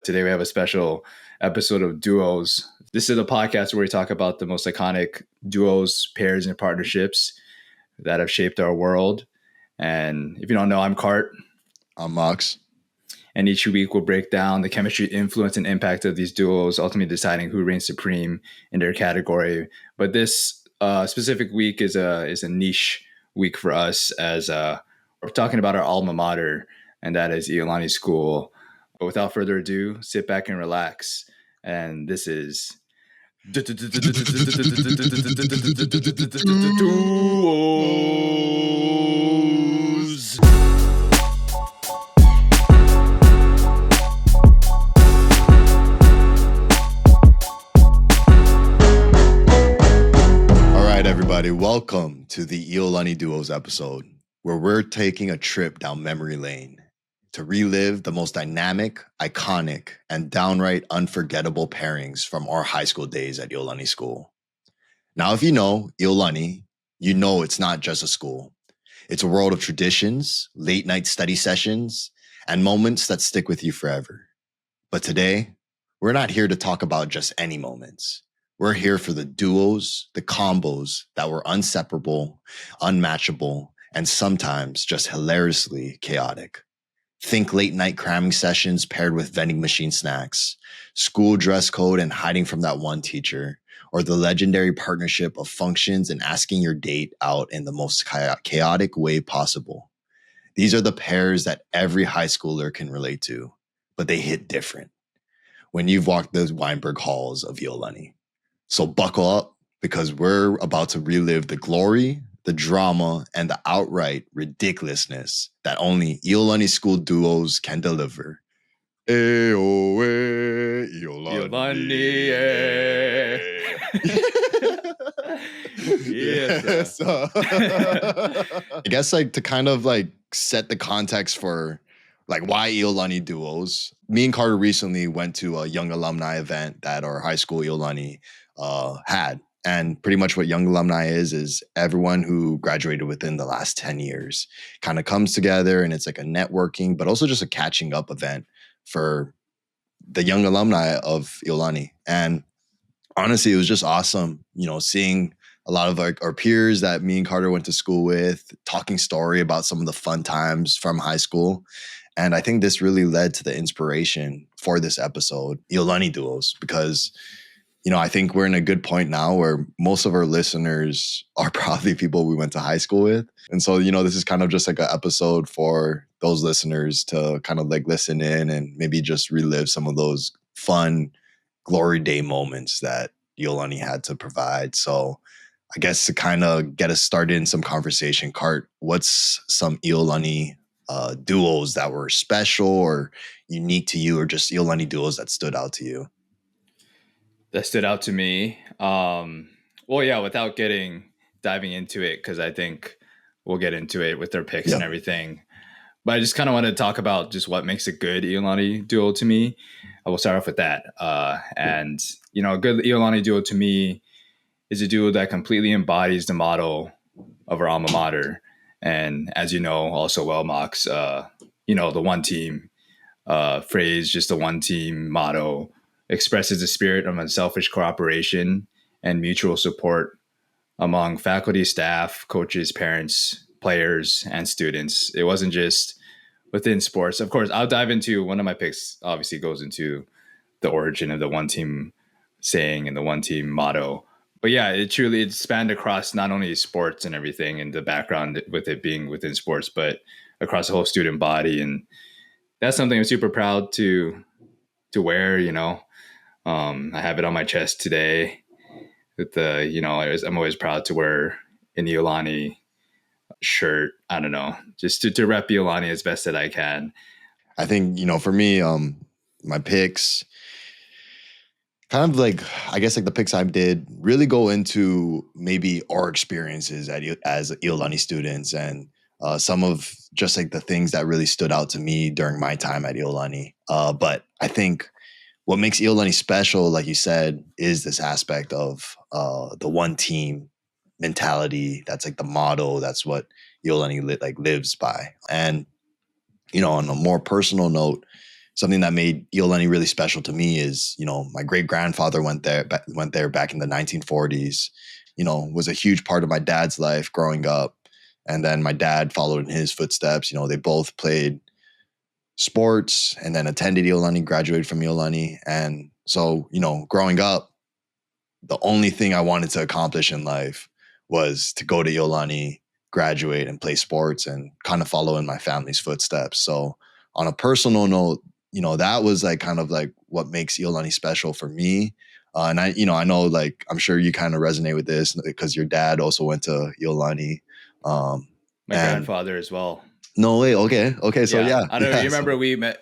Today we have a special episode of Duos. This is a podcast where we talk about the most iconic duos, pairs, and partnerships that have shaped our world. And if you don't know, I'm Cart. I'm Mox. And each week we'll break down the chemistry, influence, and impact of these duos, ultimately deciding who reigns supreme in their category. But this specific week is a niche week for us as we're talking about our alma mater, and that is Iolani School. But without further ado, sit back and relax. And this is Duos. All right, everybody, welcome to the Iolani Duos episode, where we're taking a trip down memory lane to relive the most dynamic, iconic, and downright unforgettable pairings from our high school days at Iolani School. Now, if you know Iolani, you know it's not just a school. It's a world of traditions, late night study sessions, and moments that stick with you forever. But today, we're not here to talk about just any moments. We're here for the duos, the combos that were inseparable, unmatchable, and sometimes just hilariously chaotic. Think late night cramming sessions paired with vending machine snacks, school dress code and hiding from that one teacher, or the legendary partnership of functions and asking your date out in the most chaotic way possible. These are the pairs that every high schooler can relate to, but they hit different when you've walked those Weinberg halls of Iolani. So buckle up, because we're about to relive the glory, the drama, and the outright ridiculousness that only Iolani School duos can deliver. Iolani. Yes. I guess to kind of set the context for why Iolani duos. Me and Carter recently went to a young alumni event that our high school Iolani had. And pretty much what young alumni is everyone who graduated within the last 10 years kind of comes together, and it's like a networking, but also just a catching up event for the young alumni of Iolani. And honestly, it was just awesome, seeing a lot of our peers that me and Carter went to school with, talking story about some of the fun times from high school. And I think this really led to the inspiration for this episode, Iolani Duos, because I think we're in a good point now where most of our listeners are probably people we went to high school with. And so, this is kind of just like an episode for those listeners to kind of listen in and maybe just relive some of those fun glory day moments that Iolani had to provide. So I guess to kind of get us started in some conversation, Cart, what's some Iolani duos that were special or unique to you, or just Iolani duos that stood out to you? That stood out to me. Without diving into it, because I think we'll get into it with their picks and everything. But I just kind of want to talk about just what makes a good Iolani duo to me. I will start off with that. A good Iolani duo to me is a duo that completely embodies the motto of our alma mater. And as you know, also well, Mox, the one team phrase, just the one team motto, expresses the spirit of unselfish cooperation and mutual support among faculty, staff, coaches, parents, players, and students. It wasn't just within sports. Of course, I'll dive into one of my picks, obviously goes into the origin of the one team saying and the one team motto. But yeah, it spanned across not only sports and everything and the background with it being within sports, but across the whole student body. And that's something I'm super proud to wear, I have it on my chest today with I'm always proud to wear an Iolani shirt. I don't know, just to rep Iolani as best that I can. I think, for me, my picks kind of I guess the picks I did really go into maybe our experiences as Iolani students, and some of just the things that really stood out to me during my time at Iolani. But I think what makes Iolani special, like you said, is this aspect of the one team mentality. That's the motto. That's what Iolani lives by. And on a more personal note, something that made Iolani really special to me is, my great grandfather went there back in the 1940s. Was a huge part of my dad's life growing up, and then my dad followed in his footsteps. They both played sports and then attended Iolani, graduated from Iolani, and so growing up, the only thing I wanted to accomplish in life was to go to Iolani, graduate, and play sports and kind of follow in my family's footsteps. So on a personal note, that was like kind of like what makes Iolani special for me. And I know, like, I'm sure you kind of resonate with this because your dad also went to Iolani. My grandfather as well. No way. Okay. So yeah. I don't know. You remember we met,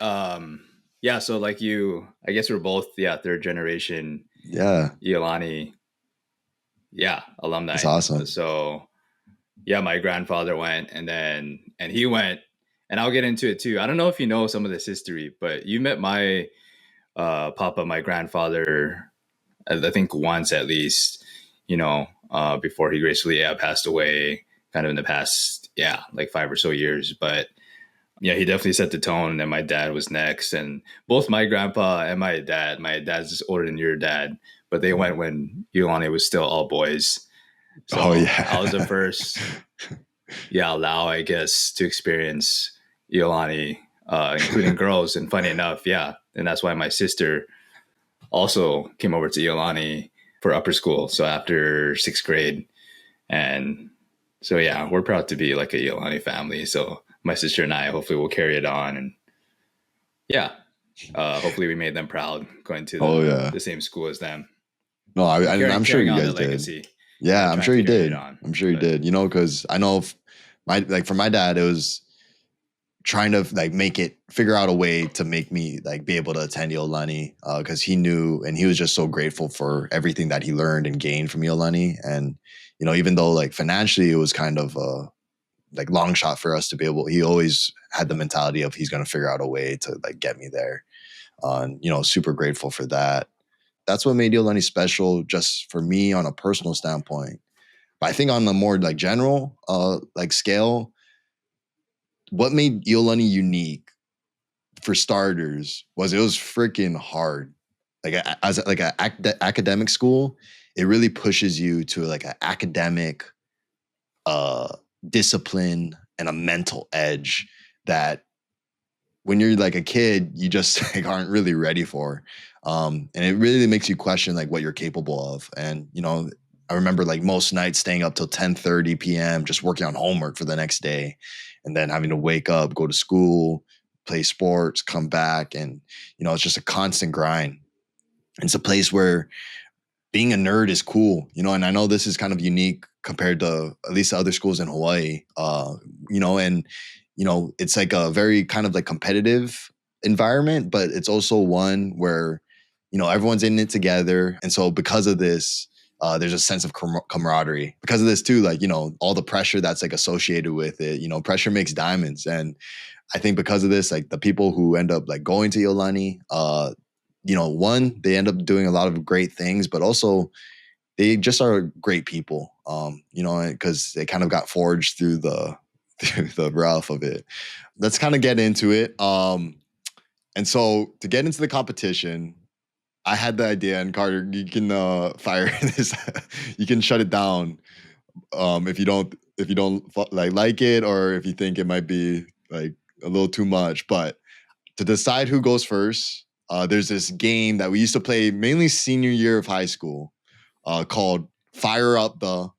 yeah. So like I guess we're both, third generation. Yeah. Iolani. Yeah. Alumni. That's awesome. So yeah, my grandfather went and he went, and I'll get into it too. I don't know if you know some of this history, but you met my papa, my grandfather, I think once at least, before he gracefully passed away kind of in the past, like 5 or so years. But yeah, he definitely set the tone, and my dad was next. And both my grandpa and my dad's just older than your dad, but they went when Iolani was still all boys. So I was the first, Lao, I guess, to experience Iolani, including girls. And funny enough, and that's why my sister also came over to Iolani for upper school. So after 6th grade. And so, we're proud to be like a Iolani family. So my sister and I, hopefully we'll carry it on. And hopefully we made them proud going to the same school as them. No, I'm sure you guys did. Legacy. Yeah, I'm sure you did. I'm sure you did. Because I know for my dad, it was trying to like figure out a way to make me like be able to attend Iolani, because he knew, and he was just so grateful for everything that he learned and gained from Iolani. And even though like financially it was kind of like long shot for us to be able, he always had the mentality of he's going to figure out a way to like get me there. And super grateful for that. That's what made Iolani special just for me on a personal standpoint. But I think on the more like general like scale, what made Iolani unique, for starters, was it was freaking hard. Like as like an academic school, it really pushes you to like an academic discipline and a mental edge that when you're like a kid, you just like aren't really ready for. And it really makes you question like what you're capable of. And I remember like most nights staying up till 10:30 p.m. just working on homework for the next day, and then having to wake up, go to school, play sports, come back, and it's just a constant grind. It's a place where being a nerd is cool, and I know this is kind of unique compared to at least other schools in Hawaii, and it's like a very kind of like competitive environment, but it's also one where, everyone's in it together. And so because of this, there's a sense of camaraderie. Because of this too, like, all the pressure that's like associated with it, pressure makes diamonds. And I think because of this, like the people who end up like going to Iolani, one, they end up doing a lot of great things, but also they just are great people, because they kind of got forged through the rough of it. Let's kind of get into it. And so to get into the competition, I had the idea, and Carter, you can fire this. You can shut it down if you don't like it, or if you think it might be like a little too much. But to decide who goes first, there's this game that we used to play mainly senior year of high school, called Fire Up the.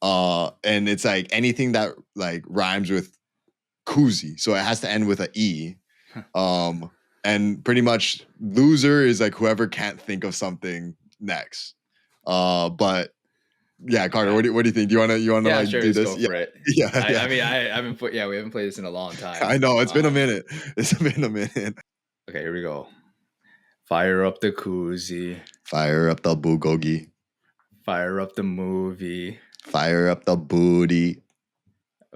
And it's like anything that like rhymes with koozie, so it has to end with an E. And pretty much loser is like whoever can't think of something next. But yeah, Carter, what do you think? Do you wanna like sure, do this? Go for it. Yeah. I mean, we haven't played this in a long time. I know it's been a minute. It's been a minute. Okay, here we go. Fire up the koozie. Fire up the bulgogi. Fire up the movie. Fire up the booty.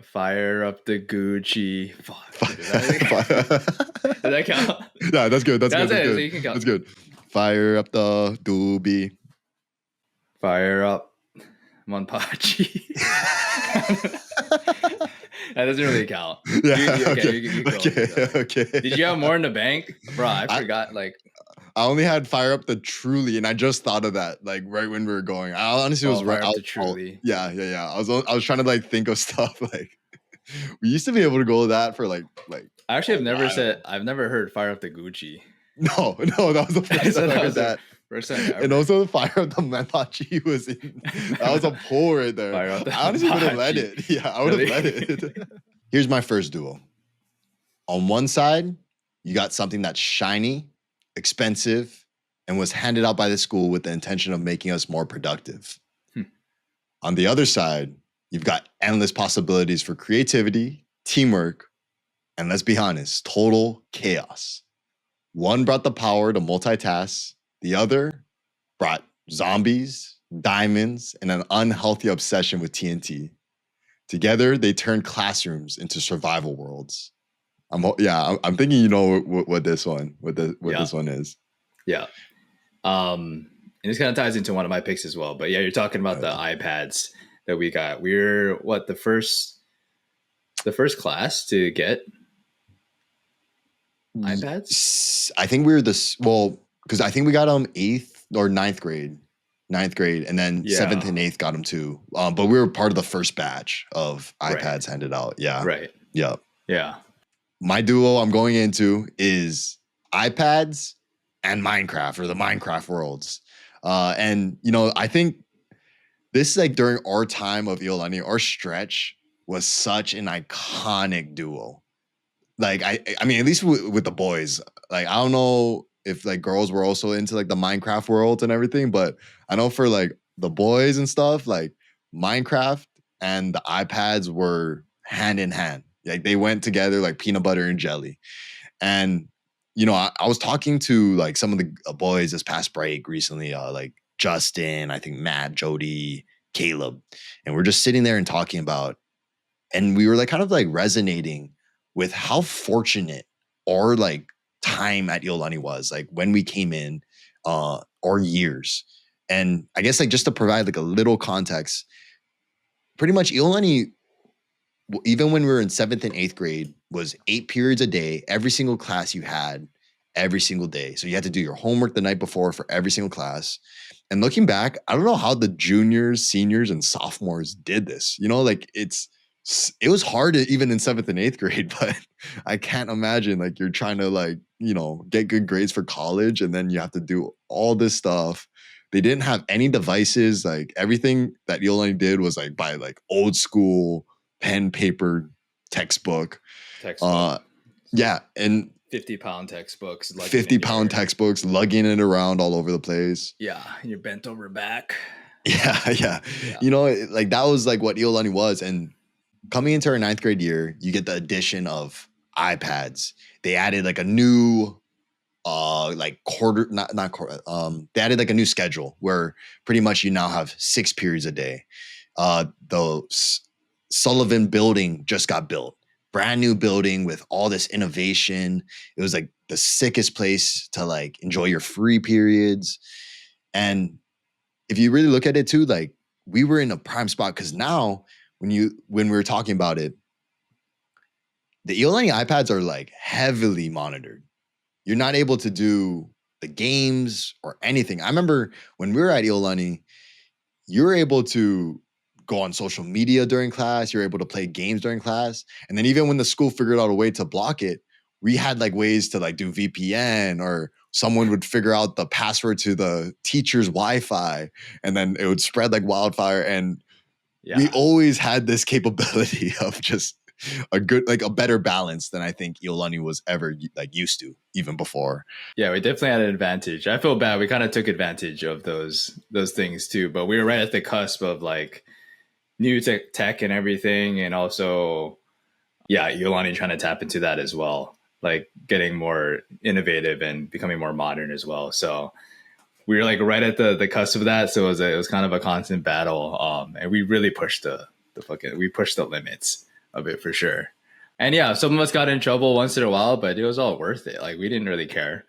Fire up the Gucci. Does that count? Yeah, that's good. That's good. So you can count. That's good. Fire up the doobie. Fire up Monpachi. That doesn't really count. Yeah. Okay, Okay. you go. You Okay. go. Okay. Did you have more in the bank, bro? I I forgot. Like, I only had Fire Up the Truly, and I just thought of that like right when we were going. I honestly was oh, right. fire up the truly. Yeah, yeah, yeah. I was trying to like think of stuff like we used to be able to go to that for like I actually a have never said. while. I've never heard fire up the Gucci. No, no, that was the first So time I that heard was the that. first time And ever. also the Fire Up the Menpachi was in that was a pull right there. Fire up the I honestly would have led Bachi. it. Yeah, I would have led Really? it. Here's my first duo. On one side, you got something that's shiny, expensive, and was handed out by the school with the intention of making us more productive. Hmm. On the other side, you've got endless possibilities for creativity, teamwork, and let's be honest, total chaos. One brought the power to multitask, the other brought zombies, diamonds, and an unhealthy obsession with TNT. Together, they turned classrooms into survival worlds. I'm thinking you know what this one Yeah. this one is. Yeah. And this kind of ties into one of my picks as well. But yeah, you're talking about the Uh, iPads that we got. We're what the first class to get iPads. I think we were this well because I think we got them eighth or ninth grade, and then seventh Yeah. and eighth got them too. But we were part of the first batch of Right. iPads handed out. Yeah, Right. yeah. Yeah. My duo I'm going into is iPads and Minecraft or the Minecraft worlds. And you know, I think this is like during our time of Iolani, our stretch was such an iconic duo. Like I mean, at least with the boys. Like I don't know if like girls were also into like the Minecraft world and everything, but I know for like the boys and stuff, like Minecraft and the iPads were hand in hand. Like they went together like peanut butter and jelly. And you know, I was talking to like some of the boys this past break recently, like Justin, I think Matt, Jody, Caleb, and we're just sitting there and talking about, and we were like kind of like resonating with how fortunate our like time at Iolani was, like when we came in, our years. And I guess like just to provide like a little context, pretty much Iolani, even when we were in seventh and eighth grade, was 8 periods a day, every single class you had every single day. So you had to do your homework the night before for every single class. And looking back, I don't know how the juniors, seniors, and sophomores did this. You know, like it was hard even in seventh and eighth grade, but I can't imagine like you're trying to like, you know, get good grades for college and then you have to do all this stuff. They didn't have any devices. Like everything that Iolani did was like by like old school pen, paper, textbook. Textbook. Uh yeah, and 50-pound textbooks. Lugging in 50-pound your textbooks, lugging it around all over the place. yeah, your bent over back. Yeah, yeah. Yeah. You know, like that was like what Iolani was. And coming into our ninth grade year, you get the addition of iPads. They added like a new like quarter not quarter they added like a new schedule where pretty much you now have 6 periods a day. The Sullivan building just got built. Brand new building with all this innovation. It was like the sickest place to like enjoy your free periods. And if you really look at it too, like we were in a prime spot because now when we were talking about it, the Iolani iPads are like heavily monitored. You're not able to do the games or anything. I remember when we were at Iolani, you were able to go on social media during class. You're able to play games during class. And then even when the school figured out a way to block it, we had like ways to like do VPN, or someone would figure out the password to the teacher's Wi-Fi and then it would spread like wildfire. And we Yeah. always had this capability of just a good, like a better balance than I think Iolani was ever like used to even before. Yeah, we definitely had an advantage. I feel bad. We kind of took advantage of those things too, but we were right at the cusp of like new tech and everything, and also, yeah, Iolani trying to tap into that as well, like getting more innovative and becoming more modern as well. So we were like right at the cusp of that. So it was kind of a constant battle, and we really pushed we pushed the limits of it for sure. And yeah, some of us got in trouble once in a while, but it was all worth it. Like we didn't really care.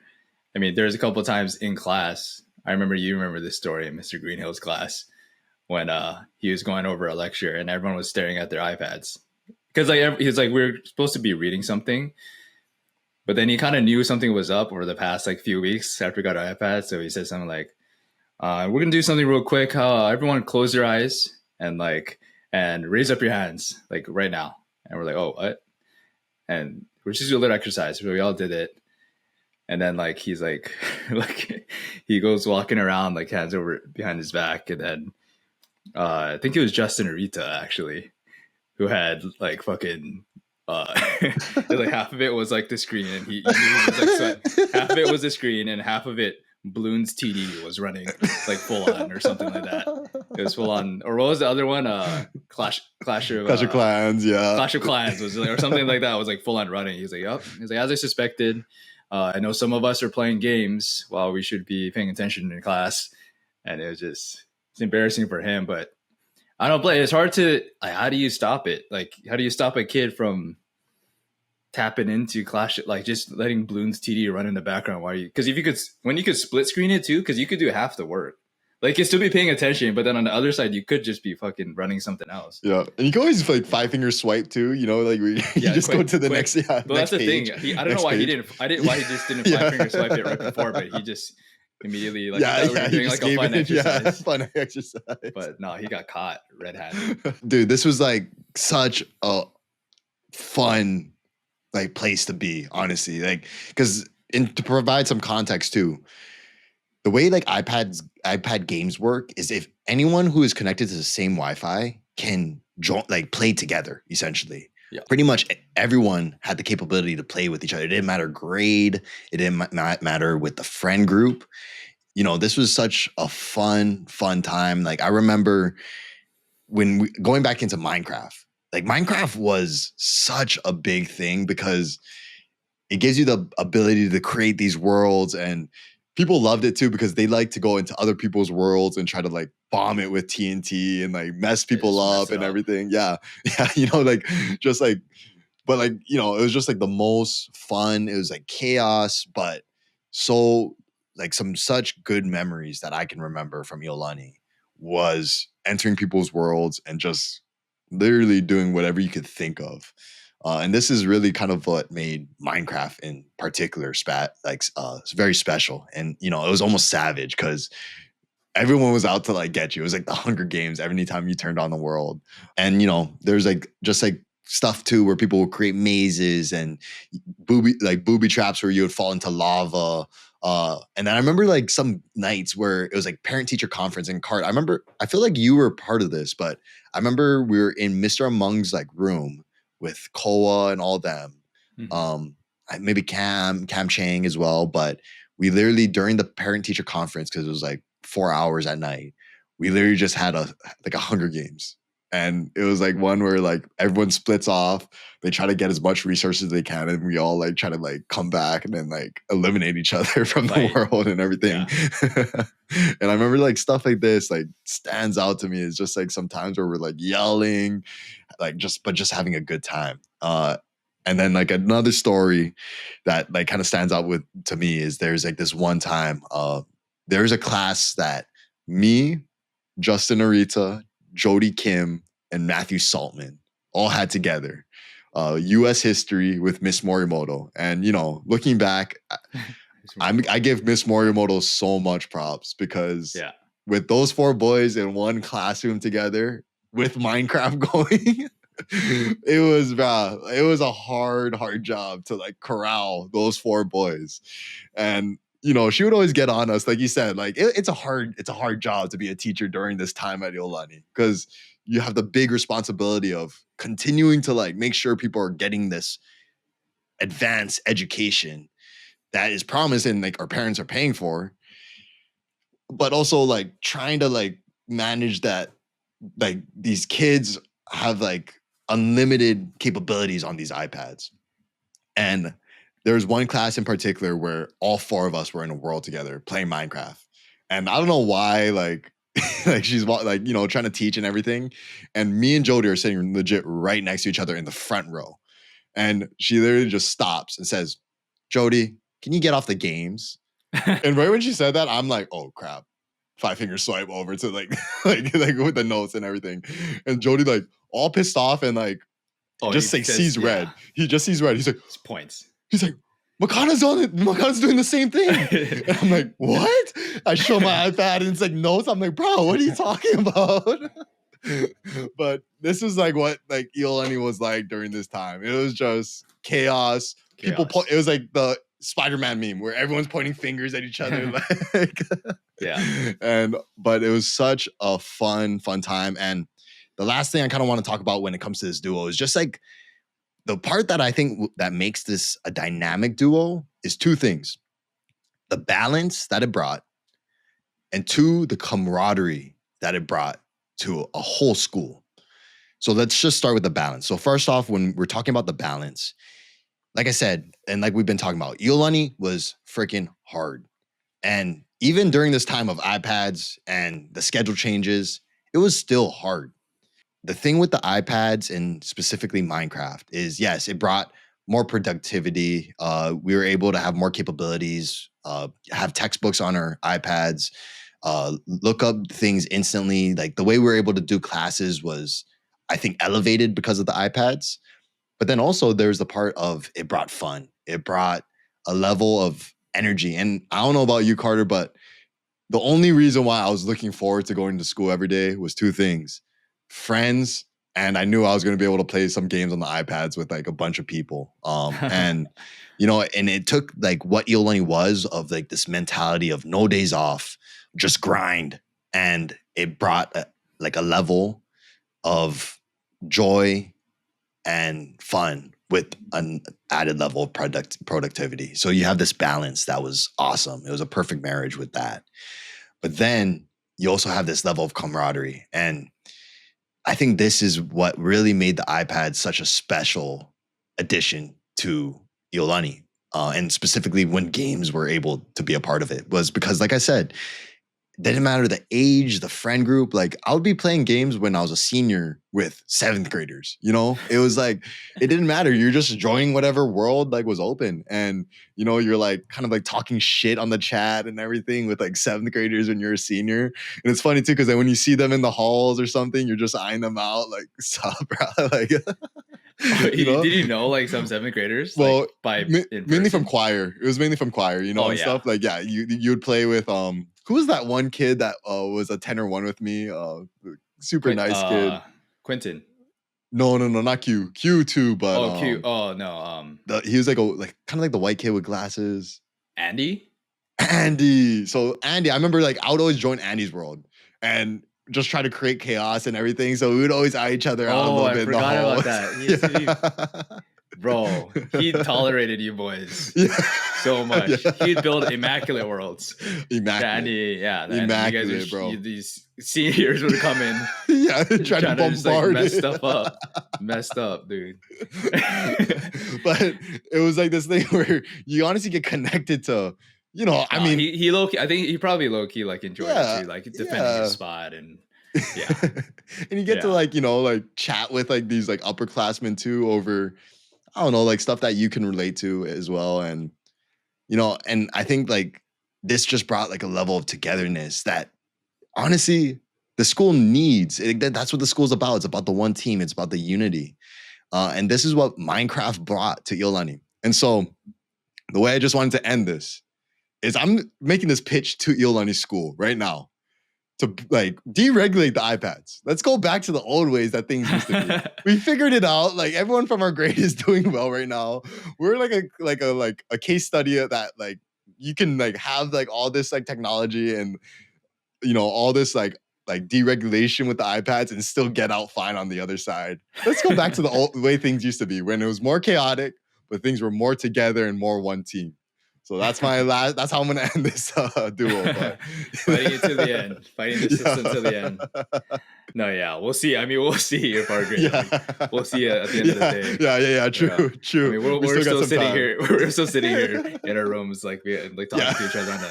I mean, there's a couple of times in class. I remember you remember this story in Mr. Greenhill's class when he was going over a lecture and everyone was staring at their iPads. because like he's like we are supposed to be reading something, but then he kind of knew something was up over the past like few weeks after we got our iPad. So he said something like, "We're gonna do something real quick. Everyone close your eyes and and raise up your hands like right now." And we're like, "Oh, what?" And we're just do a little exercise. So we all did it. And then like he's like like he goes walking around like hands over behind his back, and then I think it was Justin or Rita actually who had like fucking like half of it was like the screen, and he knew he was like sweat. Half of it was the screen, and half of it Bloons TD was running like full on or something like that. It was full on, or what was the other one? Clash Clash of Clans, yeah. Clash of Clans was or something like that. It was like full on running. He's like, "Yep." He's like, "As I suspected, I know some of us are playing games while we should be paying attention in class," and it was just it's embarrassing for him. But I don't play. It's hard to like. How do you stop it? Like, how do you stop a kid from tapping into Clash? Like, just letting Bloons TD run in the background while you? Because if you could, when you could split screen it too, because you could do half the work. Like, you still be paying attention, but then on the other side, you could just be fucking running something else. Yeah, and you can always like 5-finger swipe too. You know, like you just go to the next. Yeah, but next that's the page, thing. I don't know why he didn't. I didn't. Why he just didn't 5-finger swipe it right before, but he just immediately like we were doing like a fun exercise. Yeah, fun exercise. But no, he got caught red-handed. Dude, this was like such a fun like place to be, honestly. Like, because to provide some context too, the way like iPad games work is if anyone who is connected to the same Wi-Fi can join, like play together, essentially. Yeah. Pretty much everyone had the capability to play with each other. It didn't matter grade. It didn't matter with the friend group. You know, this was such a fun time. Like I remember when going back into Minecraft, like Minecraft was such a big thing because it gives you the ability to create these worlds, and people loved it too because they like to go into other people's worlds and try to like bomb it with TNT and like mess people up and everything. Yeah. Yeah. You know, like just like, but like, you know, it was just like the most fun. It was like chaos, but so like some such good memories that I can remember from Iolani was entering people's worlds and just literally doing whatever you could think of. And this is really kind of what made Minecraft in particular it's very special. And you know, it was almost savage because everyone was out to like get you. It was like the Hunger Games every time you turned on the world. And you know, there's like just like stuff too where people would create mazes and booby traps where you would fall into lava. And then I remember like some nights where it was like parent teacher conference in CART. I feel like you were part of this, but I remember we were in Mr. Among's like room with Koa and all them. Maybe Cam Chang as well. But we literally during the parent teacher conference, because it was like 4 hours at night, we literally just had a Hunger Games. And it was like one where like everyone splits off, they try to get as much resources as they can, and we all like try to like come back and then like eliminate each other from the world and everything. Yeah. And I remember like stuff like this like stands out to me. It's just like sometimes where we're like yelling, like just having a good time. And then like another story that like kind of stands out to me is there's like this one time there's a class that me, Justin Arita, Jody Kim, and Matthew Saltman all had together. U.S. history with Miss Morimoto. And, you know, looking back, I give Miss Morimoto so much props because with those 4 boys in one classroom together with Minecraft going, it was a hard job to like corral those 4 boys. And you know, she would always get on us, like you said, like it's a hard job to be a teacher during this time at Iolani because you have the big responsibility of continuing to like make sure people are getting this advanced education that is promised and like our parents are paying for, but also like trying to like manage that like these kids have like unlimited capabilities on these iPads. And there was one class in particular where all 4 of us were in a world together playing Minecraft. And I don't know why, like, like she's like, you know, trying to teach and everything. And me and Jody are sitting legit right next to each other in the front row. And she literally just stops and says, "Jody, can you get off the games?" And right when she said that, I'm like, oh crap. 5-finger swipe over to like, like with the notes and everything. And Jody like all pissed off and like Oh, he just like says, sees red. He just sees red. It's points. He's like, Makana's on it. Makana's doing the same thing. And I'm like, what? I show my iPad and it's like notes. I'm like, bro, what are you talking about? But this is like what like Iolani was like during this time. It was just chaos. People it was like the Spider-Man meme where everyone's pointing fingers at each other. Like but it was such a fun time. And the last thing I kind of want to talk about when it comes to this duo is just like the part that I think that makes this a dynamic duo is two things: the balance that it brought, and two, the camaraderie that it brought to a whole school. So let's just start with the balance. So first off, when we're talking about the balance, like I said, and like we've been talking about, Iolani was freaking hard. And even during this time of iPads and the schedule changes, it was still hard. The thing with the iPads and specifically Minecraft is, yes, it brought more productivity. We were able to have more capabilities, have textbooks on our iPads, look up things instantly. Like the way we were able to do classes was, I think, elevated because of the iPads. But then also there's the part of it brought fun. It brought a level of energy. And I don't know about you, Carter, but the only reason why I was looking forward to going to school every day was two things: friends, and I knew I was going to be able to play some games on the iPads with like a bunch of people. And and it took like what Iolani was of like this mentality of no days off, just grind, and it brought like a level of joy and fun with an added level of productivity. So you have this balance that was awesome. It was a perfect marriage with that. But then you also have this level of camaraderie. And I think this is what really made the iPad such a special addition to Iolani. And specifically when games were able to be a part of it, was because, like I said, didn't matter the age, the friend group. Like I would be playing games when I was a senior with seventh graders. It was like it didn't matter. You're just enjoying whatever world like was open, and you're like kind of like talking shit on the chat and everything with like seventh graders when you're a senior. And it's funny too because then when you see them in the halls or something, you're just eyeing them out like, "Sup, bro?" Like. Did you know like some seventh graders? Well, like, mainly from choir. It was mainly from choir, and stuff. Like, yeah, you would play with who was that one kid that was a tenor one with me? Super nice kid. Quentin. No, not Q. Q too, but Q. Oh no. He was like kind of like the white kid with glasses. Andy. So Andy, I remember like I would always join Andy's world and just try to create chaos and everything. So we would always eye each other out a little bit. I forgot about that. Bro, he tolerated you boys so much. Yeah. He'd build immaculate worlds. Immaculate. Immaculate, you guys bro. These seniors would come in. Trying to bombard just, like, mess stuff up. Messed up, dude. But it was like this thing where you honestly get connected to, I mean, he low key. I think he probably low key like enjoyed it too, like defending his spot and. Yeah. And you get to like chat with like these like upperclassmen too over, I don't know, like stuff that you can relate to as well. And and I think like this just brought like a level of togetherness that honestly the school needs. That's what the school's about. It's about the one team. It's about the unity. And this is what Minecraft brought to Iolani. And so the way I just wanted to end this is I'm making this pitch to Iolani School right now to like deregulate the iPads. Let's go back to the old ways that things used to be. We figured it out. Like everyone from our grade is doing well right now. We're like a case study of that. Like you can like have like all this like technology and all this like deregulation with the iPads and still get out fine on the other side. Let's go back to the old way things used to be when it was more chaotic, but things were more together and more one team. So that's my last. That's how I'm gonna end this duo. But. Fighting it to the end. Fighting the system to the end. No, yeah, we'll see. I mean, we'll see if our grade. We'll see at the end of the day. Yeah. True. I mean, we're still sitting here. We're still sitting here in our rooms, like talking to each other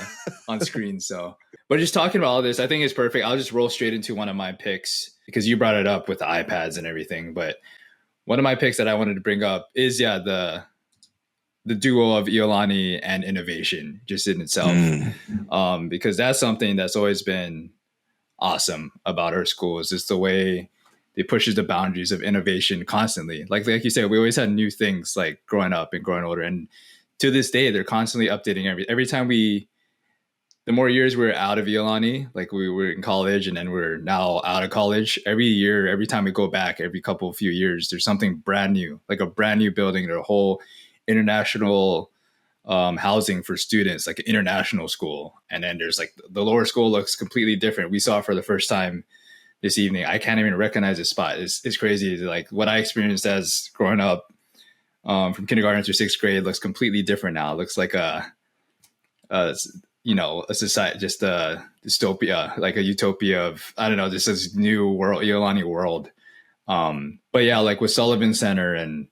on screen. So, but just talking about all this, I think it's perfect. I'll just roll straight into one of my picks because you brought it up with the iPads and everything. But one of my picks that I wanted to bring up is the duo of Iolani and innovation just in itself. Because that's something that's always been awesome about our school is just the way it pushes the boundaries of innovation constantly. Like you said, we always had new things like growing up and growing older, and to this day they're constantly updating every time the more years we were out of Iolani, like we were in college and then we're now out of college, every year, every time we go back, every couple few years, there's something brand new, like a brand new building or a whole international housing for students, like an international school. And then there's like the lower school looks completely different. We saw it for the first time this evening. I can't even recognize the spot. It's crazy. Like what I experienced as growing up from kindergarten through sixth grade looks completely different now. It looks like a a society, just a dystopia, like a utopia of, I don't know, just this new world, Iolani world. But yeah, like with Sullivan Center and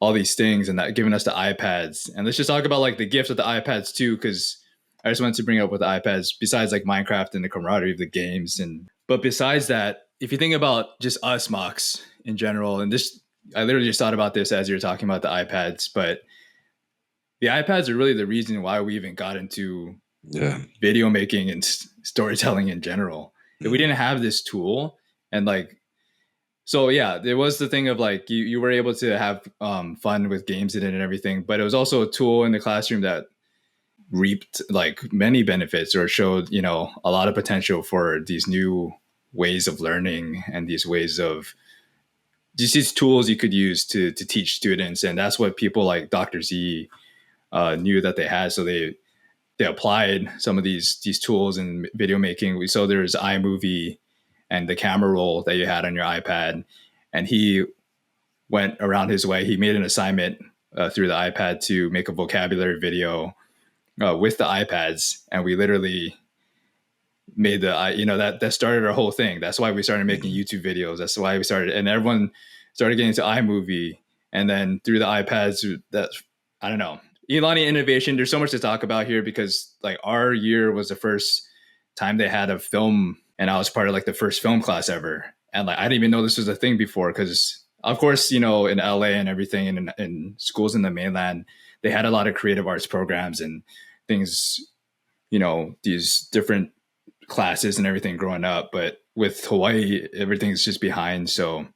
all these things and that giving us the iPads. And let's just talk about like the gift of the iPads too, because I just wanted to bring up with the iPads, besides like Minecraft and the camaraderie of the games. But besides that, if you think about just us mocks in general, and this, I literally just thought about this as you were talking about the iPads, but the iPads are really the reason why we even got into video making and storytelling in general. If we didn't have this tool and like, so yeah, there was the thing of like you were able to have fun with games in it and everything, but it was also a tool in the classroom that reaped like many benefits or showed, a lot of potential for these new ways of learning and these ways of just these tools you could use to teach students. And that's what people like Dr. Z knew that they had. So they applied some of these tools in video making. So there's iMovie and the camera roll that you had on your iPad. And he went around his way. He made an assignment through the iPad to make a vocabulary video with the iPads. And we literally made that started our whole thing. That's why we started making YouTube videos. That's why we started, and everyone started getting into iMovie. And then through the iPads, I don't know. Iolani innovation, there's so much to talk about here because like our year was the first time they had a film, and I was part of like the first film class ever. And like I didn't even know this was a thing before because of course, in LA and everything and in schools in the mainland, they had a lot of creative arts programs and things, these different classes and everything growing up. But with Hawaii, everything's just behind. So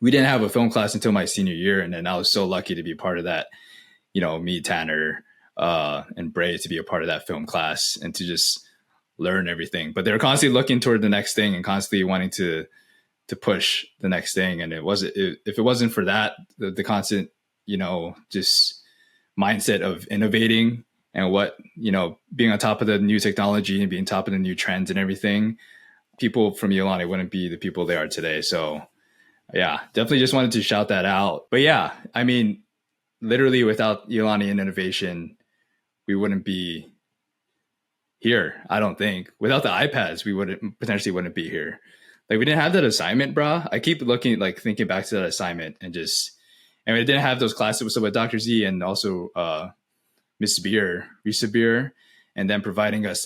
we didn't have a film class until my senior year. And then I was so lucky to be part of that. Me, Tanner, and Bray to be a part of that film class and to just learn everything. But they're constantly looking toward the next thing and constantly wanting to push the next thing. And if it wasn't for that, the constant, just mindset of innovating and being on top of the new technology and being top of the new trends and everything, people from Iolani wouldn't be the people they are today. So yeah, definitely just wanted to shout that out. But yeah, I mean, literally without Iolani and innovation, we wouldn't be here. I don't think without the iPads, we potentially wouldn't be here. Like we didn't have that assignment, brah. I keep thinking back to that assignment and we didn't have those classes. So with Dr. Z and also Miss Beer, Risa Beer, and then providing us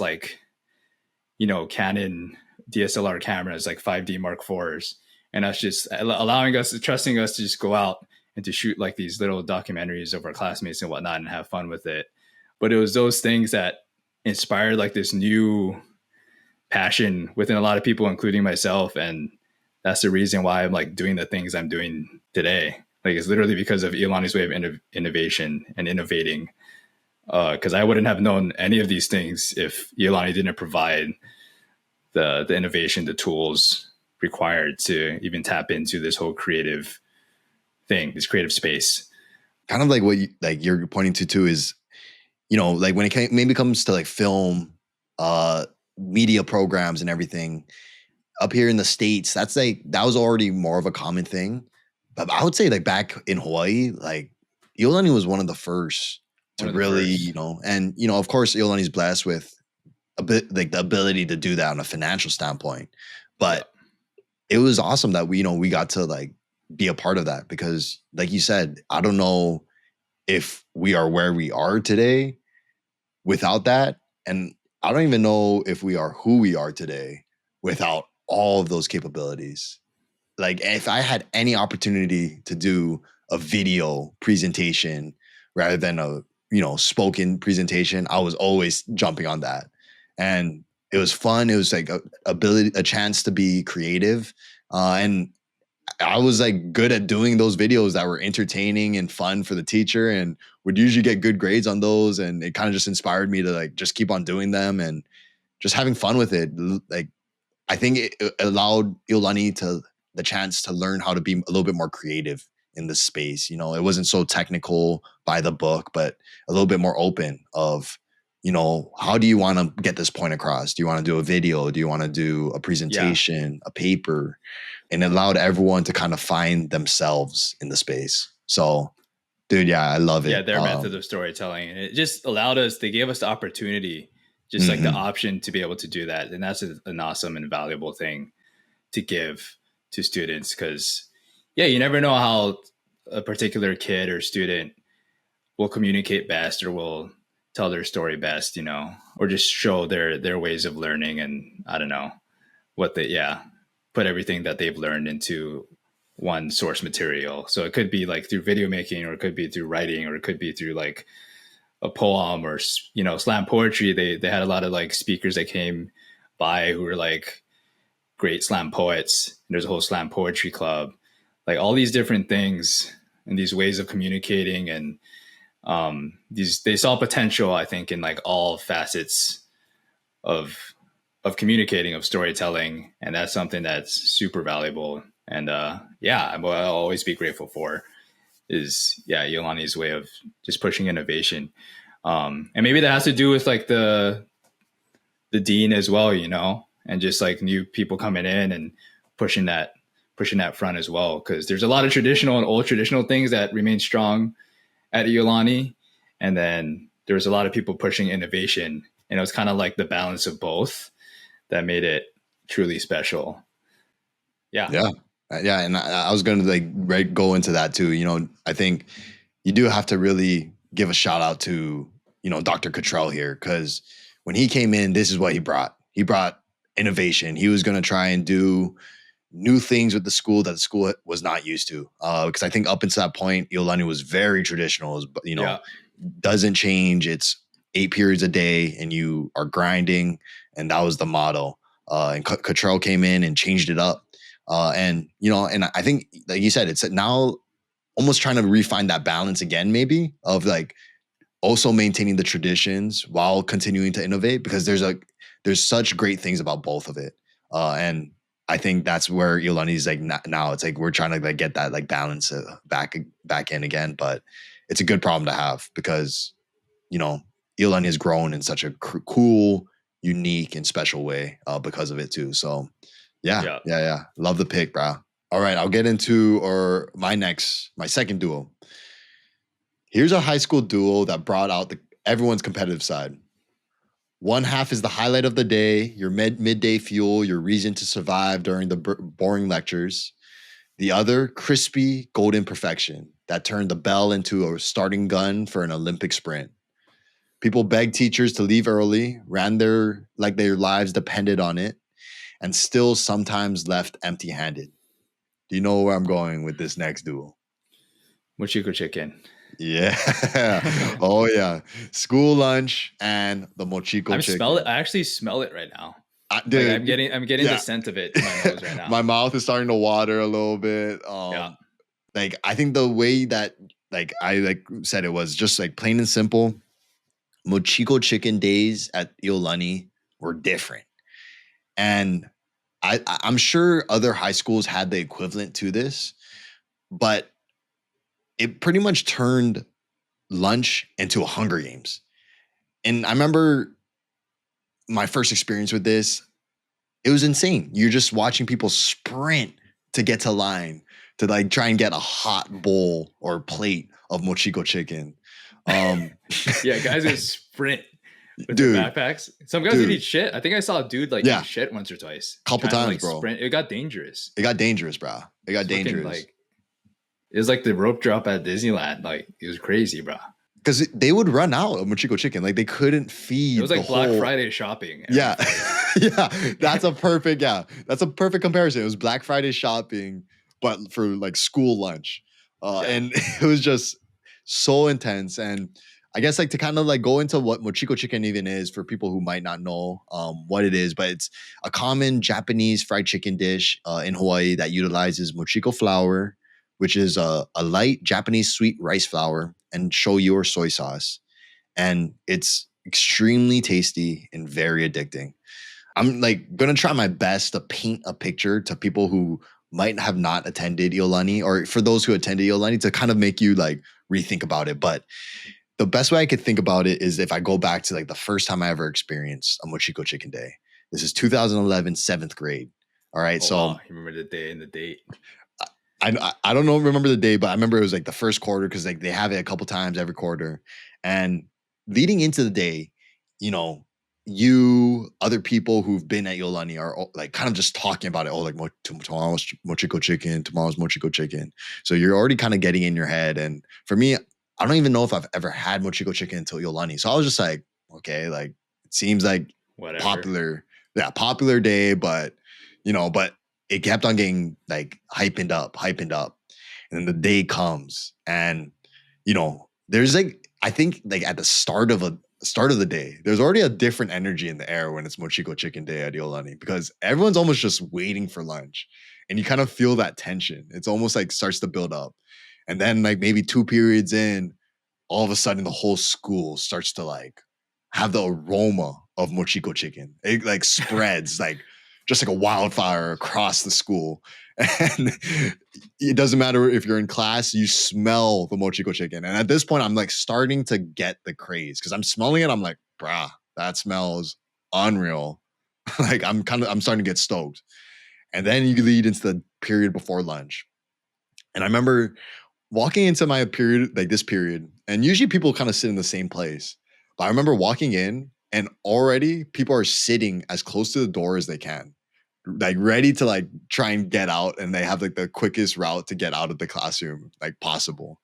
Canon DSLR cameras, like 5D Mark IVs. And us just trusting us to just go out and to shoot like these little documentaries of our classmates and whatnot and have fun with it. But it was those things that inspired like this new passion within a lot of people, including myself. And that's the reason why I'm like doing the things I'm doing today. Like it's literally because of Iolani's way of innovation and innovating. Because I wouldn't have known any of these things if Iolani didn't provide the innovation, the tools required to even tap into this whole creative thing, this creative space. Kind of like what you're pointing to too is, like when it maybe comes to like film, media programs and everything up here in the States, that was already more of a common thing. But I would say like back in Hawaii, like Iolani was one of the first to really, and of course Iolani's blessed with a bit like the ability to do that on a financial standpoint. But it was awesome that we got to like be a part of that because like you said, I don't know if we are where we are today without that. And I don't even know if we are who we are today without all of those capabilities. Like if I had any opportunity to do a video presentation rather than a spoken presentation, I was always jumping on that. And it was fun. It was like a chance to be creative. And I was like good at doing those videos that were entertaining and fun for the teacher, and would usually get good grades on those. And it kind of just inspired me to like just keep on doing them and just having fun with it. Like I think it allowed Iolani to the chance to learn how to be a little bit more creative in the space. You know, it wasn't so technical by the book, but a little bit more open of, you know, how do you want to get this point across? Do you want to do a video? Do you want to do a Yeah. presentation, a paper? And it allowed everyone to kind of find themselves in the space. So, dude, yeah, I love Yeah, it. their method of storytelling. And it just allowed us, they gave us the opportunity, just like the Mhm. option to be able to do that. And that's an awesome and valuable thing to give to students because, yeah, you never know how a particular kid or student will communicate best or will tell their story best, you know, or just show their ways of learning. And I don't know what they, yeah, put everything that they've learned into one source material. So it could be like through video making, or it could be through writing, or it could be through like a poem, or, you know, slam poetry. They had a lot of like speakers that came by who were like great slam poets. And there's a whole slam poetry club, like all these different things and these ways of communicating. And these, they saw potential, I think, in like all facets of communicating, of storytelling, and that's something that's super valuable. And yeah, I'll always be grateful for is, yeah, Iolani's way of just pushing innovation. And maybe that has to do with like the dean as well, you know, and just like new people coming in and pushing that front as well, because there's a lot of traditional and old traditional things that remain strong at Iolani, and then there's a lot of people pushing innovation, and it was kind of like the balance of both that made it truly special. Yeah. Yeah. Yeah. And I was going to like go into that too. You know, I think you do have to really give a shout out to, you know, Dr. Cottrell here, because when he came in, this is what he brought. He brought innovation. He was going to try and do new things with the school that the school was not used to. Because I think up until that point, Iolani was very traditional, you know, Yeah. doesn't change. It's 8 periods a day and you are grinding. And that was the motto. And Cottrell came in and changed it up. And, you know, and I think, like you said, it's now almost trying to refine that balance again, maybe of like also maintaining the traditions while continuing to innovate, because there's such great things about both of it. And I think that's where Iolani is like now. It's like we're trying to like get that like balance back in again, but it's a good problem to have because, you know, Iolani has grown in such a cool, unique, and special way because of it too. So Yeah. yeah. Love the pick, bro. All right, I'll get into my second duo. Here's a high school duo that brought out everyone's competitive side. One half is the highlight of the day, your midday fuel, your reason to survive during the boring lectures. The other, crispy golden perfection that turned the bell into a starting gun for an Olympic sprint. People begged teachers to leave early, ran their lives depended on it, and still sometimes left empty-handed. Do you know where I'm going with this next duo? Mochiko chicken. Yeah. Oh yeah. School lunch and the mochiko chicken. I actually smell it right now. Like Dude, I'm getting the yeah. scent of it in my nose right My now. mouth is starting to water a little bit. Yeah. Like I think the way that like I like said it was just like plain and simple. Mochiko chicken days at Iolani were different. And I'm sure other high schools had the equivalent to this, but it pretty much turned lunch into a Hunger Games. And I remember my first experience with this, it was insane. You're just watching people sprint to get to line to like try and get a hot bowl or plate of mochiko chicken. Um, Yeah, guys would sprint with their dude, backpacks. Some guys would dude, eat shit. I think I saw a dude like yeah, eat shit once or twice, couple trying to times, like bro. sprint. It got dangerous. It got dangerous, bro. It got It's fucking dangerous like, it was like the rope drop at Disneyland. Like it was crazy, bro. because they would run out of mochiko chicken. Like they couldn't It was feed the like Black whole. Friday shopping. Yeah, yeah, that's a perfect comparison. It was Black Friday shopping, but for like school lunch, Yeah. and it was just so intense. And I guess like to kind of like go into what mochiko chicken even is for people who might not know what it is, but it's a common Japanese fried chicken dish in Hawaii that utilizes mochiko flour, which is a light Japanese sweet rice flour, and shoyu or soy sauce. And it's extremely tasty and very addicting. I'm like gonna try my best to paint a picture to people who might have not attended Iolani, or for those who attended Iolani, to kind of make you like rethink about it. But the best way I could think about it is if I go back to like the first time I ever experienced a Mochiko Chicken Day. This is 2011, seventh grade. All right. Oh So wow, you remember the day and the date. I don't know, remember the day, but I remember it was like the first quarter because like they have it a couple times every quarter. And leading into the day, you know, you other people who've been at Yolani are like kind of just talking about it. Oh, like tomorrow's Mochiko chicken, tomorrow's Mochiko chicken. So you're already kind of getting in your head. And for me, I don't even know if I've ever had Mochiko chicken until Yolani. So I was just like, okay, like it seems like Whatever. popular, yeah, popular day, but but it kept on getting like hyping up. And then the day comes and there's like I think like at the start of the day, there's already a different energy in the air when it's Mochiko Chicken Day at Iolani because everyone's almost just waiting for lunch. And you kind of feel that tension. It's almost like starts to build up. And then like maybe two periods in, all of a sudden the whole school starts to like have the aroma of mochiko chicken. It like spreads like just like a wildfire across the school. And it doesn't matter if you're in class, you smell the mochiko chicken. And at this point, I'm like starting to get the craze because I'm smelling it. I'm like, brah, that smells unreal. Like I'm starting to get stoked. And then you lead into the period before lunch. And I remember walking into my period, like this period, and usually people kind of sit in the same place. But I remember walking in and already people are sitting as close to the door as they can, like ready to like try and get out. And they have like the quickest route to get out of the classroom like possible.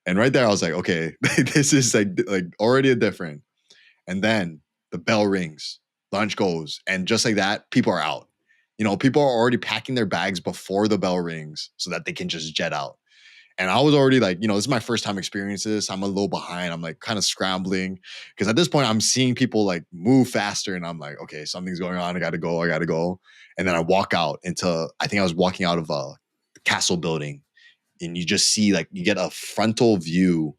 And right there, I was like, okay, this is like already a different. And then the bell rings, lunch goes, and just like that, people are out. People are already packing their bags before the bell rings so that they can just jet out. And I was already like, this is my first time experiencing this. I'm a little behind. I'm like kind of scrambling because at this point I'm seeing people like move faster and I'm like, okay, something's going on. I got to go. And then I walk out I think I was walking out of a castle building and you just see like you get a frontal view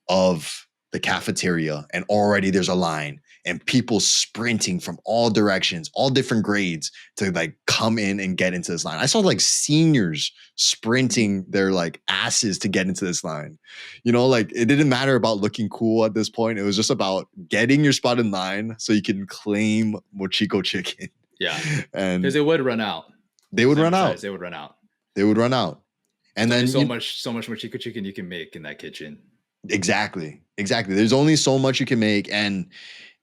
of the cafeteria and already there's a line and people sprinting from all directions, all different grades to like come in and get into this line. I saw like seniors sprinting their like asses to get into this line. Like it didn't matter about looking cool at this point. It was just about getting your spot in line so you can claim Mochiko chicken. Yeah. And because it would run out. They would run out. They would run out. They would run out. And There's then only so much mochiko chicken you can make in that kitchen. Exactly. There's only so much you can make, and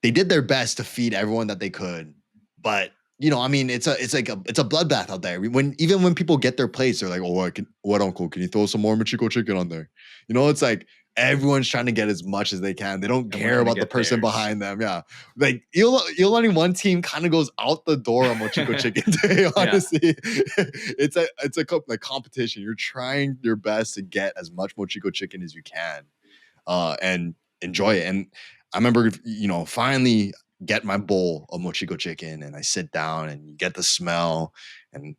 they did their best to feed everyone that they could. But I mean, it's a bloodbath out there. Even when people get their plates, they're like, "Oh, what uncle? Can you throw some more Michiko chicken on there?" It's like everyone's trying to get as much as they can. They don't care about the person behind them. Yeah, like Iolani one team kind of goes out the door on Mochiko chicken day. Honestly, it's a competition. You're trying your best to get as much Mochiko chicken as you can. And enjoy it. And I remember, finally get my bowl of mochiko chicken and I sit down and you get the smell and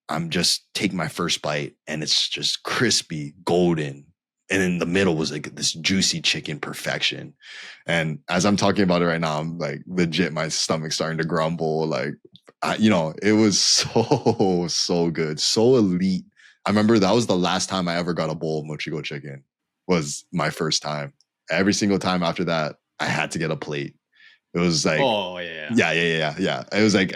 I'm just taking my first bite and it's just crispy, golden. And in the middle was like this juicy chicken perfection. And as I'm talking about it right now, I'm like legit, my stomach's starting to grumble. Like, it was so, so good. So elite. I remember that was the last time I ever got a bowl of mochiko chicken. Was my first time. Every single time after that, I had to get a plate. It was like, oh yeah. It was like,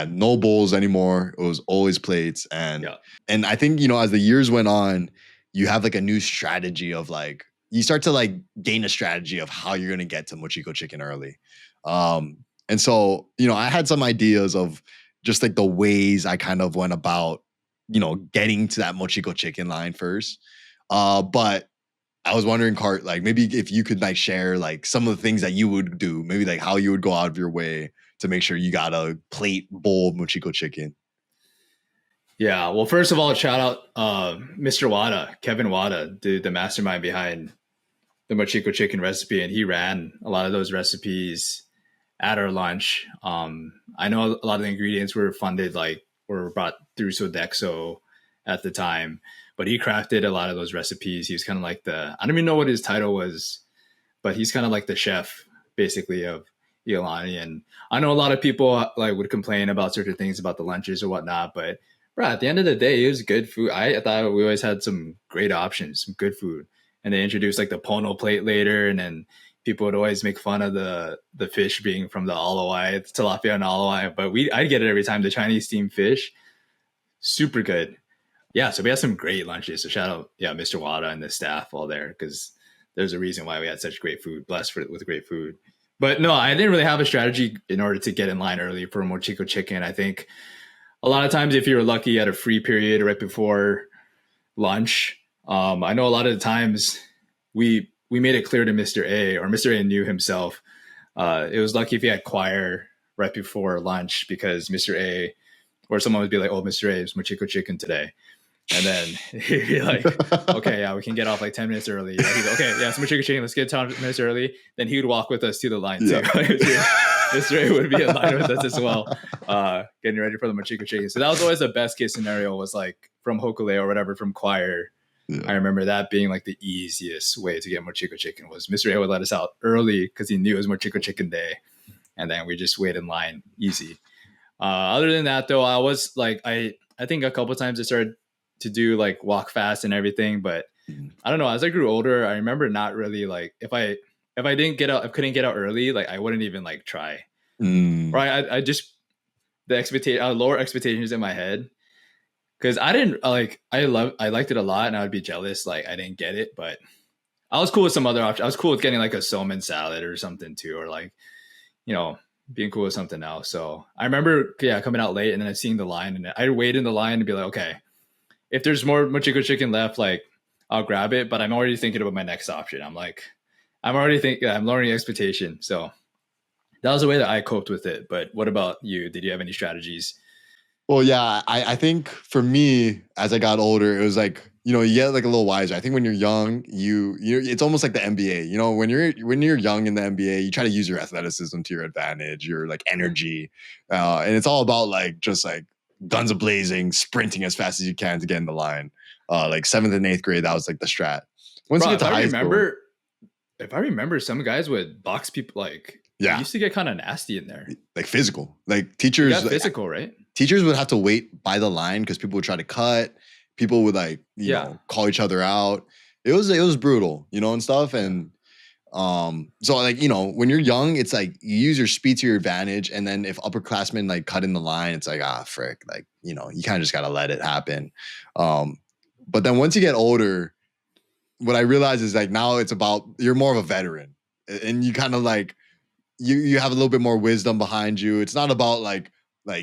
no bowls anymore. It was always plates. And I think, as the years went on, you have like a new strategy of like, you start to like gain a strategy of how you're going to get to mochiko chicken early. And so, I had some ideas of just like the ways I kind of went about, getting to that mochiko chicken line first. But I was wondering, Cart, like maybe if you could like share like some of the things that you would do, maybe like how you would go out of your way to make sure you got a plate bowl of mochiko chicken. Yeah. Well, first of all, shout out Mr. Wada, Kevin Wada, the mastermind behind the Mochiko chicken recipe, and he ran a lot of those recipes at our lunch. I know a lot of the ingredients were funded, like were brought through Sodexo at the time, but he crafted a lot of those recipes. He was kind of like I don't even know what his title was, but he's kind of like the chef basically of Iolani. And I know a lot of people like would complain about certain things about the lunches or whatnot, but bro, at the end of the day, it was good food. I thought we always had some great options, some good food. And they introduced like the pono plate later, and then people would always make fun of the fish being from the alawai, tilapia and alawai, but I'd get it every time. The Chinese steamed fish, super good. Yeah, so we had some great lunches. So shout out, yeah, Mr. Wada and the staff all there, because there's a reason why we had such great food, blessed with great food. But no, I didn't really have a strategy in order to get in line early for Mochiko chicken. I think a lot of times if you're lucky at a free period right before lunch, I know a lot of the times we made it clear to Mr. A, or Mr. A knew himself. It was lucky if he had choir right before lunch, because Mr. A or someone would be like, "Oh, Mr. A, it's Mochiko chicken today." And then he'd be like, okay, yeah, we can get off like 10 minutes early. Yeah, he'd go, okay, yeah, some chicken chicken. Let's get 10 minutes early. Then he would walk with us to the line too. Mr. A would be in line with us as well, getting ready for the Mochiko chicken. So that was always the best case scenario, was like from Hokule or whatever, from choir. Yeah. I remember that being like the easiest way to get Mochiko chicken was Mr. A would let us out early because he knew it was Mochiko chicken day. And then we just wait in line, easy. Other than that though, I was like, I think a couple times I started to do like walk fast and everything, but I don't know, as I grew older, I remember not really like, if I didn't get out, I couldn't get out early, like I wouldn't even like try. Or I just, lower expectations in my head, because I didn't like, I liked it a lot and I would be jealous like I didn't get it, but I was cool with some other options. I was cool with getting like a salmon salad or something too, or like, you know, being cool with something else. So I remember, coming out late and then seeing the line, and I'd wait in the line and be like, okay, if there's more Mochiko chicken left, like I'll grab it, but I'm already thinking about my next option. I'm already thinking, I'm lowering expectation. So that was the way that I coped with it. But what about you? Did you have any strategies? Well, yeah, I think for me, as I got older, it was like, you get like a little wiser. I think when you're young, it's almost like the NBA. When you're young in the NBA, you try to use your athleticism to your advantage, your like energy, and it's all about like just like guns a-blazing, sprinting as fast as you can to get in the line. Like 7th and 8th grade, that was like the strat. Once you get to high school, if I remember, some guys would box people. Like, it used to get kind of nasty in there, like physical. Like teachers, physical, right? Teachers would have to wait by the line because people would try to cut. People would like, you know, call each other out. It was brutal, and stuff. And so like, when you're young, it's like you use your speed to your advantage. And then if upperclassmen like cut in the line, it's like, frick, like, you kind of just got to let it happen. But then once you get older, what I realize is like now it's about, you're more of a veteran, and you kind of like, you have a little bit more wisdom behind you. It's not about like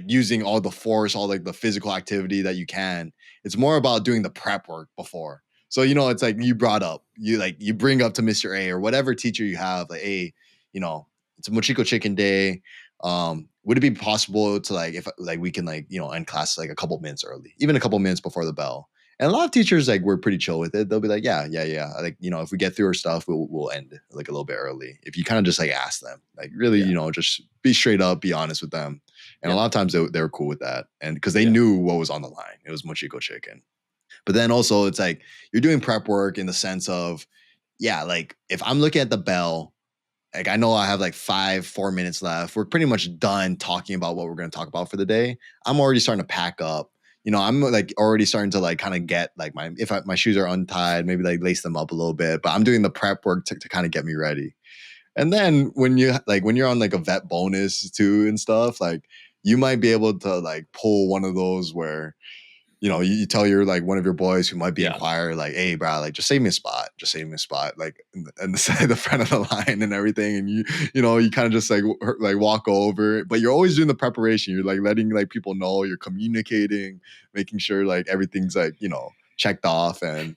using all the force, all like the physical activity that you can. It's more about doing the prep work before. So, it's like you brought up, you bring up to Mr. A or whatever teacher you have, like, hey, it's a Mochiko chicken day. Would it be possible to like, if like we can like, end class like a couple minutes early, even a couple minutes before the bell? And a lot of teachers like were pretty chill with it. They'll be like, yeah. Like, if we get through our stuff, we'll end like a little bit early. If you kind of just like ask them, like really, just be straight up, be honest with them. And a lot of times they were cool with that. And because they knew what was on the line, it was Mochiko chicken. But then also it's like you're doing prep work in the sense of, like if I'm looking at the bell, like I know I have like 4 minutes left. We're pretty much done talking about what we're going to talk about for the day. I'm already starting to pack up. I'm like already starting to like kind of get like my shoes are untied, maybe like lace them up a little bit, but I'm doing the prep work to kind of get me ready. And then when you're on like a vet bonus too and stuff, like you might be able to like pull one of those where, you tell your like one of your boys who might be in choir, like, hey, bro, like just save me a spot, like in the side, the front of the line and everything. And you kind of just like walk over, but you're always doing the preparation. You're like letting like people know, you're communicating, making sure like everything's like, checked off and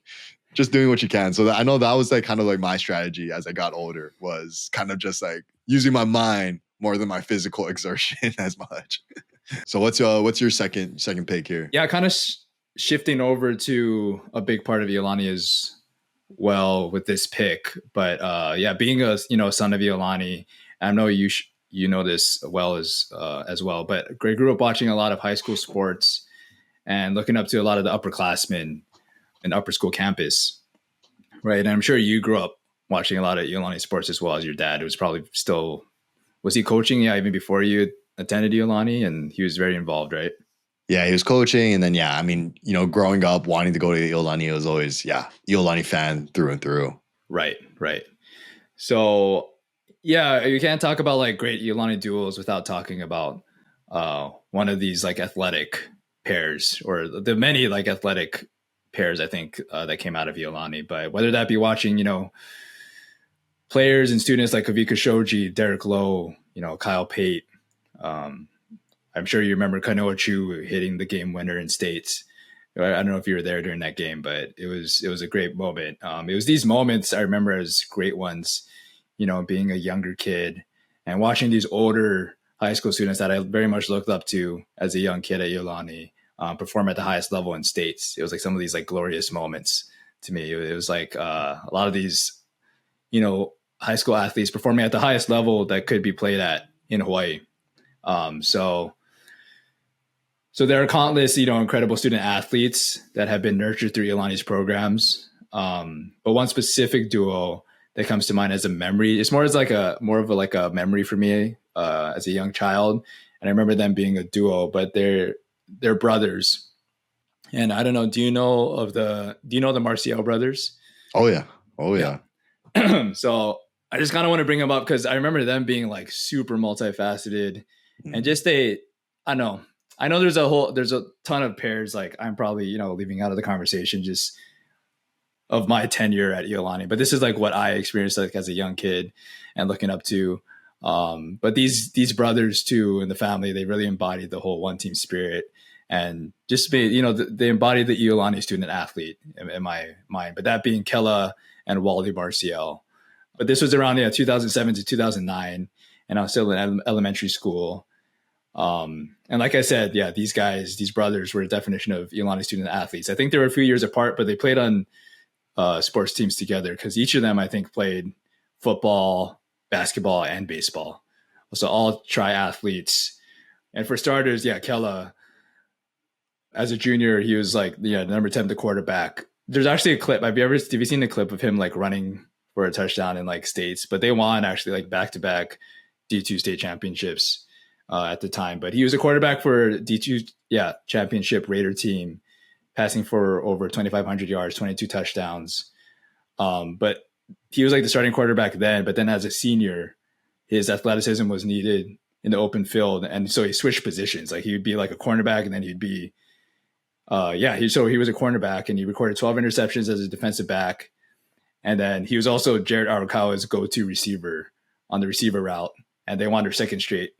just doing what you can. So I know that was like kind of like my strategy as I got older, was kind of just like using my mind more than my physical exertion as much. So what's your second pick here? Yeah, kind of shifting over to a big part of Iolani is well with this pick, but yeah, being a son of Iolani, I know you know this well as well, but I grew up watching a lot of high school sports and looking up to a lot of the upperclassmen in upper school campus, right? And I'm sure you grew up watching a lot of Iolani sports as well as your dad. It was probably still was he coaching? Yeah, even before you attended Iolani, and he was very involved, right? Yeah, he was coaching, and then yeah, I mean, growing up wanting to go to Iolani, it was always Iolani fan through and through. Right, right. So yeah, you can't talk about like great Iolani duels without talking about one of these like athletic pairs or the many like athletic pairs I think that came out of Iolani. But whether that be watching, players and students like Kavika Shoji, Derek Lowe, Kyle Pate. Um, I'm sure you remember Kanoa Chu hitting the game winner in states. I don't know if you were there during that game, but it was a great moment. It was these moments I remember as great ones, being a younger kid and watching these older high school students that I very much looked up to as a young kid at Iolani perform at the highest level in states. It was like some of these like glorious moments to me. It was like a lot of these, high school athletes performing at the highest level that could be played at in Hawaii. So there are countless, incredible student athletes that have been nurtured through Iolani's programs. But one specific duo that comes to mind as a memory, it's more of a memory for me as a young child. And I remember them being a duo, but they're brothers. And I don't know, do you know the Marcial brothers? Oh yeah, oh Yeah. yeah. So I just kind of want to bring them up because I remember them being like super multifaceted and just I know there's a ton of pairs like I'm probably, leaving out of the conversation just of my tenure at Iolani, but this is like what I experienced like as a young kid and looking up to. But these brothers too and the family, they really embodied the whole one team spirit and just made, they embodied the Iolani student athlete in my mind. But that being Kella and Wally Marcial. But this was around 2007 to 2009, and I was still in elementary school. And like I said, yeah, these brothers were a definition of Iolani student athletes. I think they were a few years apart, but they played on sports teams together because each of them, I think, played football, basketball, and baseball. So all triathletes. And for starters, yeah, Kella, as a junior, he was like, number 10, the quarterback. There's actually a clip. Have you seen the clip of him like running for a touchdown in like states? But they won actually like back-to-back D2 state championships at the time. But he was a quarterback for D2, championship Raider team, passing for over 2,500 yards, 22 touchdowns. But he was like the starting quarterback then. But then as a senior, his athleticism was needed in the open field, and so he switched positions. Like he would be like a cornerback, and then he'd be, he was a cornerback, and he recorded 12 interceptions as a defensive back. And then he was also Jared Arakawa's go-to receiver on the receiver route, and they won their second straight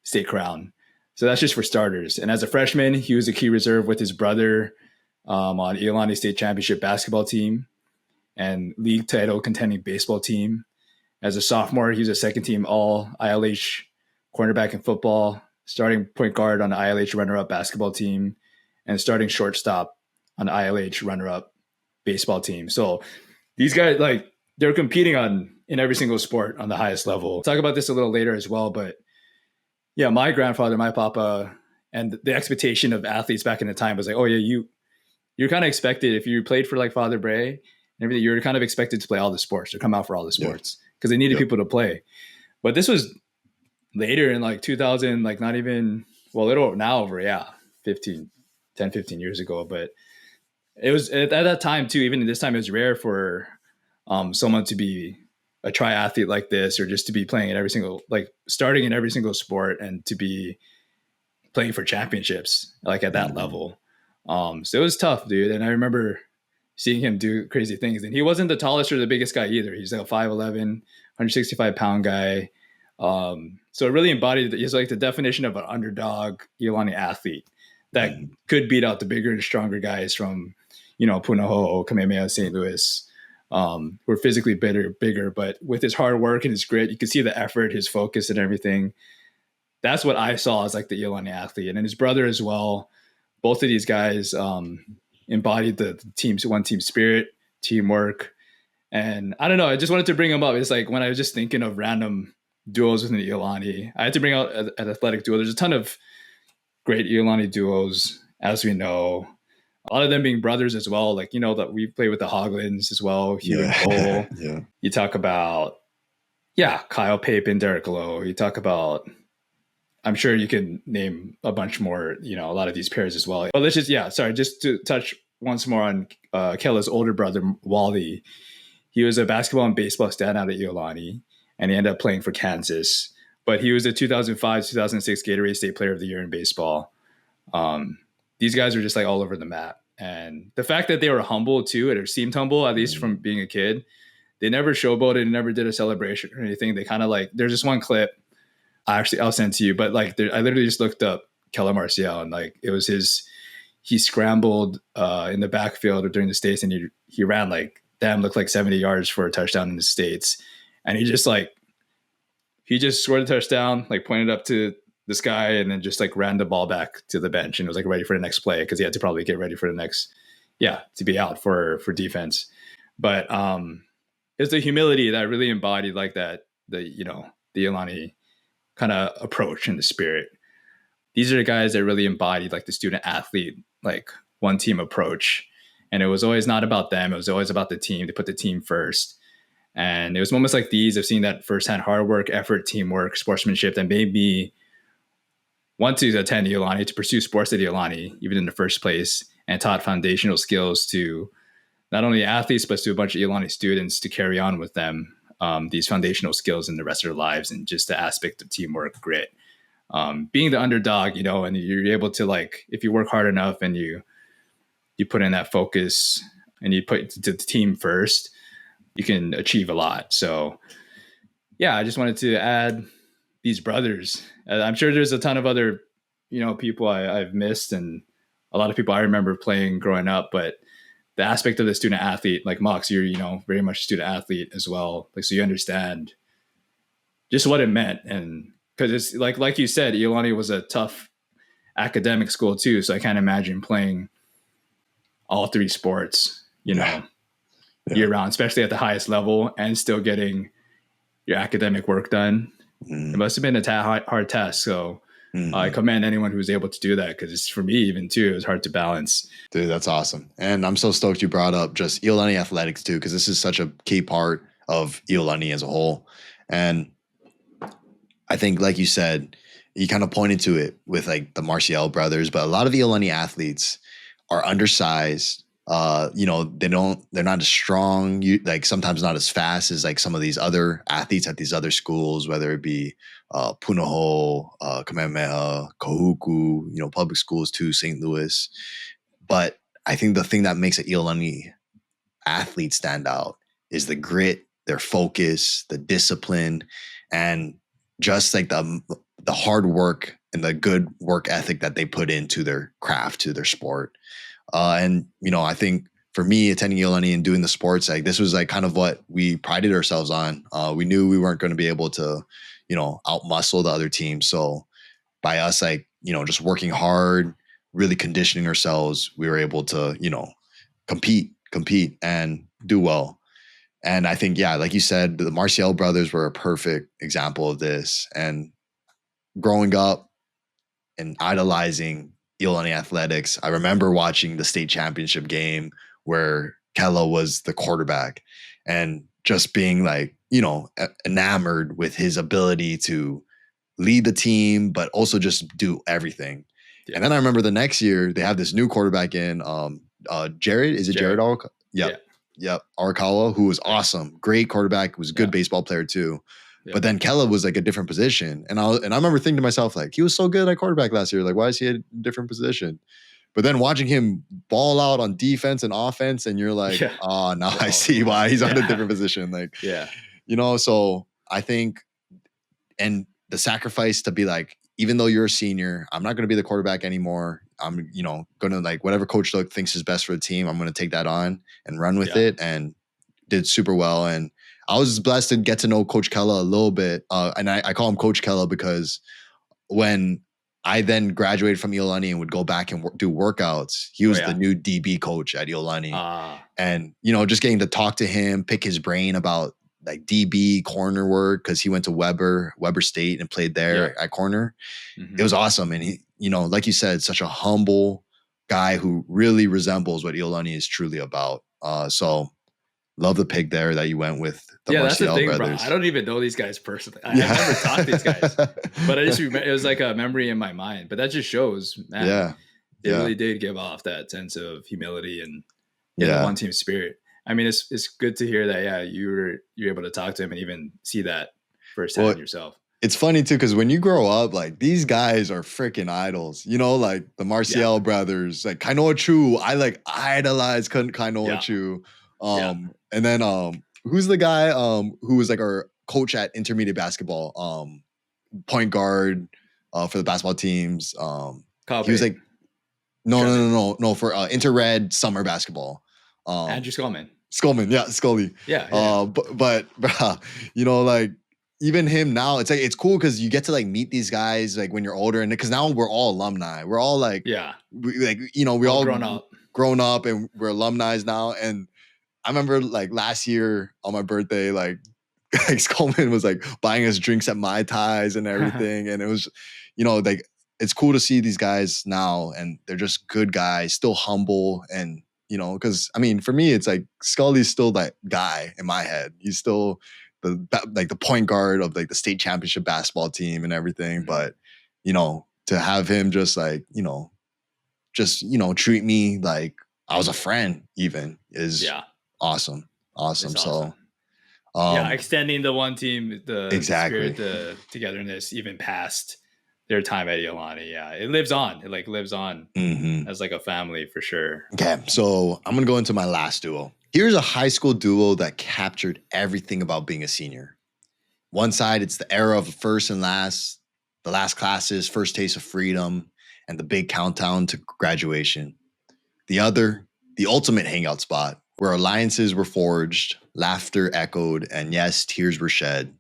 state crown. So that's just for starters. And as a freshman, he was a key reserve with his brother on Iolani State Championship basketball team and league title contending baseball team. As a sophomore, he was a second team all ILH cornerback in football, starting point guard on the ILH runner-up basketball team, and starting shortstop on the ILH runner-up baseball team. So these guys, like, they're competing in every single sport on the highest level. We'll talk about this a little later as well, but yeah, my grandfather, my papa, and the expectation of athletes back in the time was like, oh yeah, you're kind of expected if you played for like Father Bray and everything, you're kind of expected to play all the sports or come out for all the sports because they needed people to play. But this was later in like 2000, like not even, well, it'll now over, 15 years ago. But it was at that time too, even at this time, it was rare for someone to be a triathlete like this, or just to be playing in every single, like starting in every single sport and to be playing for championships, like at that level. So it was tough, dude. And I remember seeing him do crazy things, and he wasn't the tallest or the biggest guy either. He's like a 5'11", 165-pound guy. So it really embodied, he's like the definition of an underdog Iolani athlete that could beat out the bigger and stronger guys from, Punahou, Kamehameha, St. Louis. Were physically bigger, but with his hard work and his grit, you could see the effort, his focus and everything. That's what I saw as like the Iolani athlete. And then his brother as well. Both of these guys embodied the team's one team spirit, teamwork, And I don't know, I just wanted to bring him up. It's like when I was just thinking of random duos within Iolani, I had to bring out an athletic duo. There's a ton of great Iolani duos, as we know. A lot of them being brothers as well. Like, you know, that we play with the Hoglins as well, Hugh and Cole. Yeah. You talk about, Kyle Pape, Derek Lowe. You talk about, I'm sure you can name a bunch more, you know, a lot of these pairs as well. But let's just, just to touch once more on Kella's older brother, Wally. He was a basketball and baseball standout at Iolani, and he ended up playing for Kansas. But he was a 2005-2006 Gatorade State Player of the Year in baseball. These guys were just like all over the map. And the fact that they were humble too, or seemed humble, at least from being a kid, they never showboated, never did a celebration or anything. They kind of like, there's just one clip, I'll send to you, but like I literally just looked up Kella Marcial, and like it was he scrambled in the backfield during the States, and he ran like, looked like 70 yards for a touchdown in the States. And he just scored a touchdown, like pointed up to the sky, and then just like ran the ball back to the bench and was like ready for the next play, because he had to probably get ready for the next, to be out for defense. But it's the humility that really embodied like that, the Iolani kind of approach and the spirit. These are the guys that really embodied like the student athlete, like one team approach. And it was always not about them. It was always about the team. They put the team first. And it was moments like these of seeing that firsthand hard work, effort, teamwork, sportsmanship that made me want to attend Iolani, to pursue sports at Iolani, even in the first place, and taught foundational skills to not only athletes, but to a bunch of Iolani students to carry on with them these foundational skills in the rest of their lives, and just the aspect of teamwork, grit, being the underdog, and you're able to, like, if you work hard enough and you put in that focus and you put the team first, you can achieve a lot. So I just wanted to add these brothers. I'm sure there's a ton of other, people I've missed, and a lot of people I remember playing growing up, but the aspect of the student athlete, like Mox, you're, very much a student athlete as well. Like, so you understand just what it meant. And because it's like you said, Iolani was a tough academic school too. So I can't imagine playing all three sports, year round, especially at the highest level, and still getting your academic work done. It must have been a hard task. So I commend anyone who was able to do that, because for me, even too, it was hard to balance. Dude, that's awesome. And I'm so stoked you brought up just Iolani athletics too, because this is such a key part of Iolani as a whole. And I think, like you said, you kind of pointed to it with like the Marcial brothers, but a lot of the Iolani athletes are undersized. They're not as strong, like sometimes not as fast as like some of these other athletes at these other schools, whether it be Punahou, Kamehameha, Kahuku, public schools too, St. Louis. But I think the thing that makes an Iolani athlete stand out is the grit, their focus, the discipline, and just like the hard work and the good work ethic that they put into their craft, to their sport. I think for me, attending Iolani and doing the sports, like this was like kind of what we prided ourselves on. We knew we weren't going to be able to, outmuscle the other team. So by us, like, just working hard, really conditioning ourselves, we were able to, compete and do well. And I think, like you said, the Marcial brothers were a perfect example of this. And growing up and idolizing Iolani athletics, I remember watching the state championship game where Kella was the quarterback, and just being like, enamored with his ability to lead the team, but also just do everything. Yeah. And then I remember the next year they have this new quarterback in Jared. Is it Jared? Yep. Arakawa, who was awesome. Great quarterback, was a good baseball player too. Yeah. But then Kella was like a different position. And I remember thinking to myself, like, he was so good at quarterback last year. Like, why is he a different position? But then watching him ball out on defense and offense, and you're like, I see why he's on a different position. Like, so I think, and the sacrifice to be like, even though you're a senior, I'm not going to be the quarterback anymore. I'm, going to, like, whatever Coach Luke thinks is best for the team, I'm going to take that on and run with it, and did super well. And I was blessed to get to know Coach Kella a little bit. And I call him Coach Kella because when I then graduated from Iolani and would go back and do workouts. He was the new DB coach at Iolani. And, just getting to talk to him, pick his brain about like DB corner work, because he went to Weber State and played there at corner. It was awesome. And he, like you said, such a humble guy who really resembles what Iolani is truly about. So love the pick there that you went with the that's the Marcial thing, brothers. bro. I don't even know these guys personally. I've never talked to these guys, but I just remember, it was like a memory in my mind. But that just shows, man, they really did give off that sense of humility and the one team spirit. I mean, it's good to hear that. You're able to talk to him and even see that firsthand yourself. It's funny too, because when you grow up, like these guys are freaking idols. Like the Marcial brothers, like Kainoa Chu. I like idolize Kainoa Chu. And then who's the guy who was like our coach at intermediate basketball, point guard for the basketball teams. He was like no for inter-red summer basketball. Andrew Scullman, Scully. But like even him now, it's like it's cool because you get to like meet these guys like when you're older, and because now we're all alumni. We're all like we all grown up and we're alumni now. And I remember like last year on my birthday, like Scullman was like buying us drinks at Mai Tais and everything. And it was, like it's cool to see these guys now, and they're just good guys, still humble. And, because I mean, for me, it's like Scully's still that guy in my head. He's still the point guard of like the state championship basketball team and everything. But, to have him just like, treat me like I was a friend even is awesome. So, extending the one team, the spirit, the togetherness, even past their time at Iolani. It lives on. It like lives on as like a family for sure. Okay, so I'm gonna go into my last duo. Here's a high school duo that captured everything about being a senior. One side, it's the era of the last classes, first taste of freedom, and the big countdown to graduation. The other, the ultimate hangout spot, where alliances were forged, laughter echoed, and yes, tears were shed.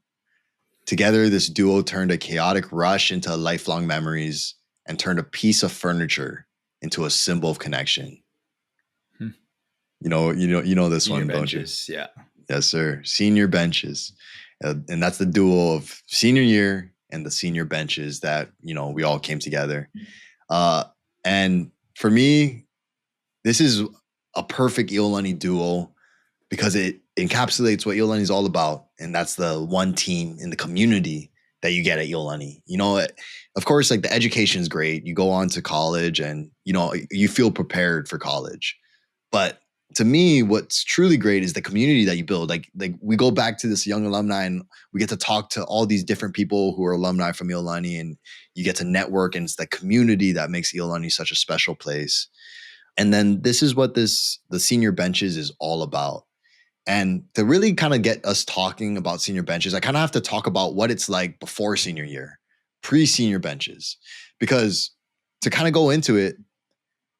Together, this duo turned a chaotic rush into lifelong memories and turned a piece of furniture into a symbol of connection. You know this Senior one, benches, don't you? Yeah. Yes, sir. Senior benches. And that's the duo of senior year and the senior benches that, we all came together. And for me, this is a perfect Iolani duo because it encapsulates what Iolani is all about. And that's the one team in the community that you get at Iolani. Of course, like the education is great. You go on to college and, you feel prepared for college. But to me, what's truly great is the community that you build. Like we go back to this young alumni and we get to talk to all these different people who are alumni from Iolani, and you get to network, and it's the community that makes Iolani such a special place. And then this is what the senior benches is all about. And to really kind of get us talking about senior benches, I kind of have to talk about what it's like before senior year, pre-senior benches, because to kind of go into it,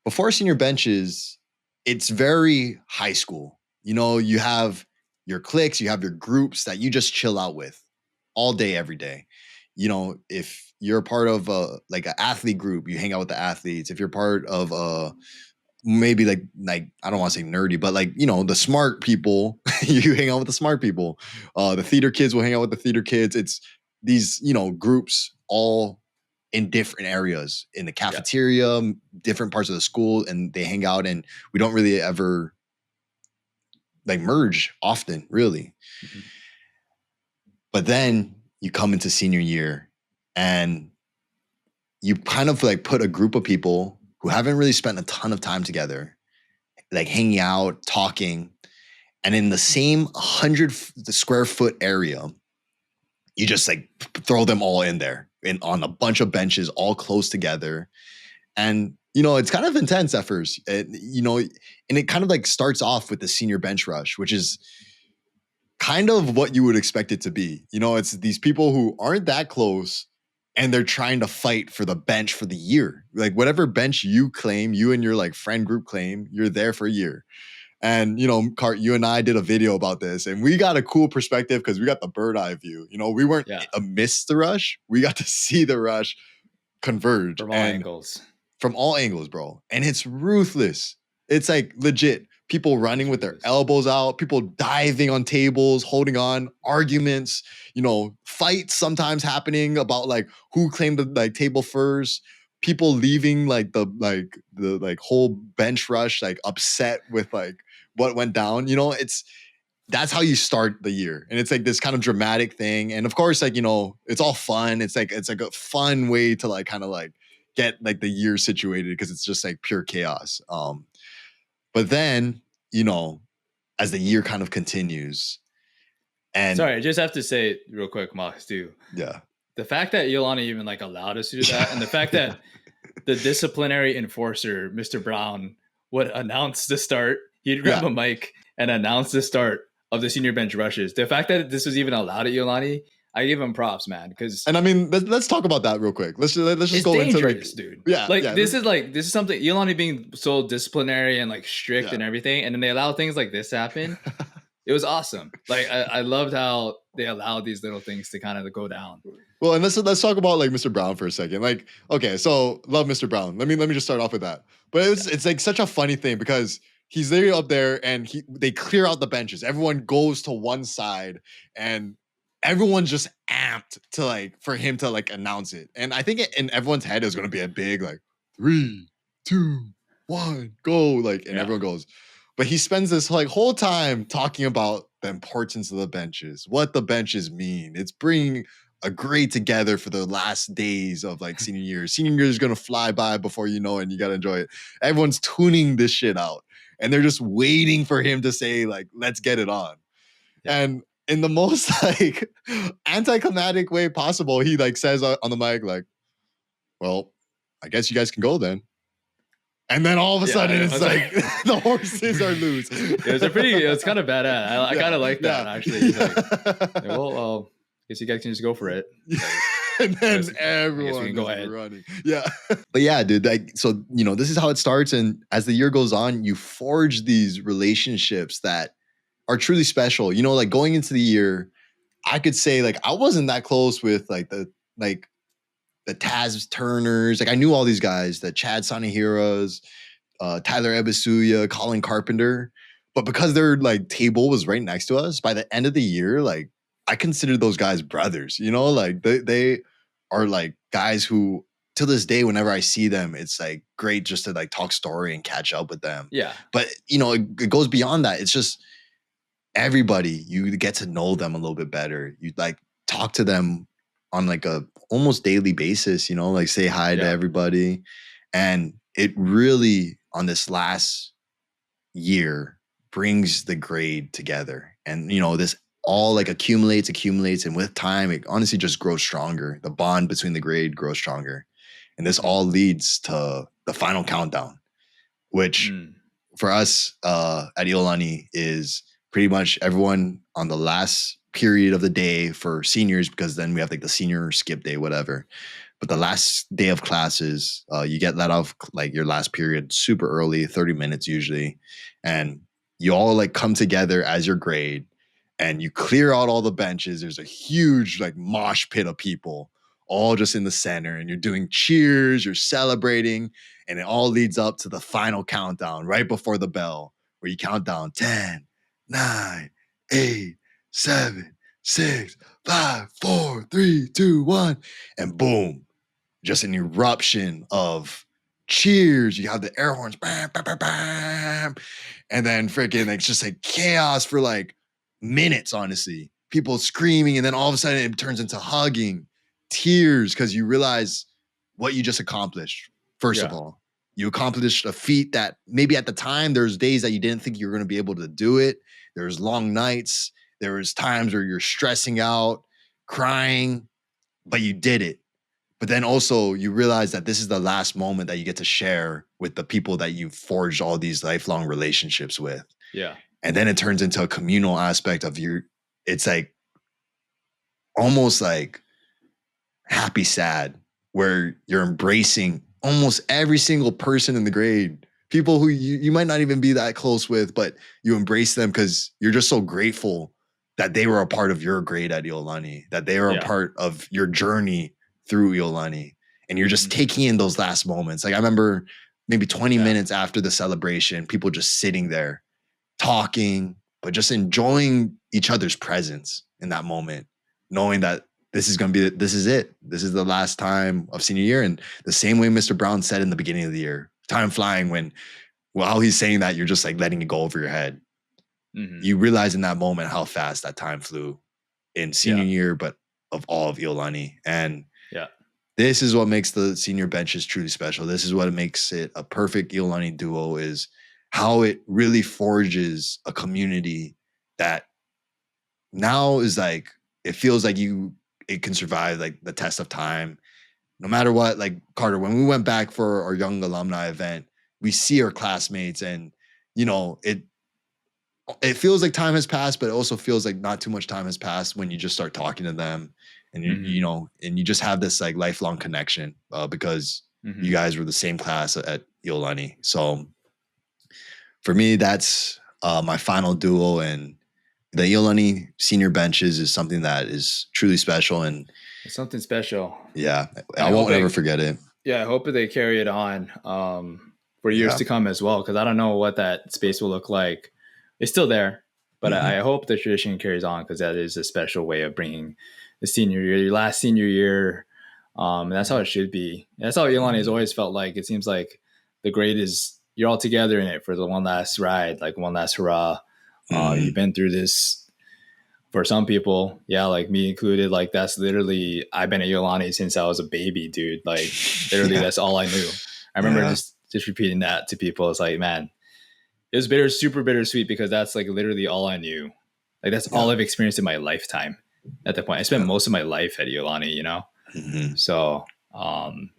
before senior benches, it's very high school. You have your cliques, you have your groups that you just chill out with all day, every day. If you're part of like an athlete group, you hang out with the athletes. If you're part of maybe like I don't want to say nerdy, but like, the smart people, you hang out with the smart people. The theater kids will hang out with the theater kids. It's these, groups all in different areas in the cafeteria, different parts of the school, and they hang out, and we don't really ever like merge often, really. But then you come into senior year and you kind of like put a group of people who haven't really spent a ton of time together, like hanging out, talking, and in the same 100 square foot area, you just like throw them all in there and on a bunch of benches, all close together. And, it's kind of intense at first, and it kind of like starts off with the senior bench rush, which is kind of what you would expect it to be. It's these people who aren't that close, and they're trying to fight for the bench for the year. Like whatever bench you claim, you and your like friend group claim, you're there for a year. And, Cart, you and I did a video about this, and we got a cool perspective because we got the bird eye view. We weren't amidst the rush. We got to see the rush converge from all and angles. from all angles, bro. And it's ruthless. It's like legit. People running with their elbows out, people diving on tables, holding on, arguments, fights sometimes happening about like who claimed the like table first, people leaving like the whole bench rush, like upset with like what went down. That's how you start the year. And it's like this kind of dramatic thing. And of course, like, it's all fun. It's like a fun way to like kind of like get like the year situated because it's just like pure chaos. But then, as the year kind of continues, and sorry, I just have to say real quick, Max, too. yeah, The fact that Iolani even like allowed us to do that, and the fact that the disciplinary enforcer, Mr. Brown, would announce the start. He'd grab a mic and announce the start of the senior bench rushes. The fact that this was even allowed at Iolani, I give him props, man. And I mean, let's talk about that real quick. Let's just go into like, dude. Yeah, this is something Iolani being so disciplinary and like strict and everything, and then they allow things like this to happen. It was awesome. Like I loved how they allowed these little things to kind of go down. Well, and let's talk about like Mr. Brown for a second. Like, okay, so love Mr. Brown. Let me just start off with that. But it's like such a funny thing because he's there up there and they clear out the benches. Everyone goes to one side and everyone's just amped to like for him to like announce it. And I think in everyone's head it was gonna be a big like 3, 2, 1, go. Like, and everyone goes. But he spends this like whole time talking about the importance of the benches, what the benches mean. It's bringing a grade together for the last days of like senior year. Senior year is gonna fly by before you know it, and you gotta enjoy it. Everyone's tuning this shit out, and they're just waiting for him to say like, "Let's get it on." Yeah. And in the most like anticlimactic way possible, he like says on the mic like, "Well, I guess you guys can go then." And then all of a sudden, it's like the horses are loose. It was kind of badass. I kind of like that actually. He's like, well, I guess you guys can just go for it. And then everyone go ahead. Running. Yeah. But yeah, dude, like, so, this is how it starts. And as the year goes on, you forge these relationships that are truly special. Like going into the year, I could say like, I wasn't that close with like the Taz Turners. Like I knew all these guys, the Chad Sanahiras, Tyler Ebasuya, Colin Carpenter. But because their like table was right next to us, by the end of the year, like I considered those guys brothers, like they are like guys who to this day, whenever I see them, it's like great just to like talk story and catch up with them. Yeah. But it goes beyond that. It's just everybody, you get to know them a little bit better. You like talk to them on like a almost daily basis, like say hi to everybody. And it really on this last year brings the grade together. And this all like accumulates, and with time, it honestly just grows stronger. The bond between the grade grows stronger. And this all leads to the final countdown, which for us at Iolani is pretty much everyone on the last period of the day for seniors, because then we have like the senior skip day, whatever. But the last day of classes, you get let off like your last period super early, 30 minutes usually. And you all like come together as your grade and you clear out all the benches. There's a huge like mosh pit of people all just in the center, and you're doing cheers, you're celebrating, and it all leads up to the final countdown right before the bell where you count down 10, 9, 8, 7, 6, 5, 4, 3, 2, 1, and boom, just an eruption of cheers. You have the air horns, bam, bam, bam, bam, and then freaking like just like chaos for like minutes, honestly. People screaming, and then all of a sudden it turns into hugging, tears, because you realize what you just accomplished. First of all, you accomplished a feat that maybe at the time there's days that you didn't think you were going to be able to do it. There's long nights. There was times where you're stressing out, crying, but you did it. But then also you realize that this is the last moment that you get to share with the people that you've forged all these lifelong relationships with. Yeah. And then it turns into a communal aspect of it's like almost like happy, sad, where you're embracing almost every single person in the grade, people who you might not even be that close with, but you embrace them because you're just so grateful that they were a part of your grade at Iolani, that they were a part of your journey through Iolani. and you're just taking in those last moments. Like I remember maybe 20 minutes after the celebration, people just sitting there talking, but just enjoying each other's presence in that moment, knowing that this is it. This is the last time of senior year. And the same way Mr. Brown said in the beginning of the year, time flying, when while he's saying that, you're just like letting it go over your head. You realize in that moment how fast that time flew in senior year, but of all of Iolani. And this is what makes the senior benches truly special. This is what makes it a perfect Iolani duo, is how it really forges a community that now is like, it feels like it can survive like the test of time. No matter what, like Carter, when we went back for our young alumni event, we see our classmates, and it feels like time has passed, but it also feels like not too much time has passed when you just start talking to them, and and you just have this like lifelong connection because you guys were the same class at Iolani. So for me, that's my final duo, and the Iolani senior benches is something that is truly special, and it's something special. Yeah, I won't ever forget it. Yeah, I hope that they carry it on for years to come as well, because I don't know what that space will look like. It's still there, but I hope the tradition carries on, because that is a special way of bringing the senior year, your last senior year. And that's how it should be. That's how Iolani has always felt like. It seems like the grade is, you're all together in it for the one last ride, like one last hurrah. You've been through this for some people. Yeah, like me included. Like that's literally, I've been at Iolani since I was a baby, dude. Like literally that's all I knew. I remember just repeating that to people. It's like, man, it was super bittersweet, because that's like literally all I knew. Like that's all I've experienced in my lifetime at that point. I spent most of my life at Iolani, So, it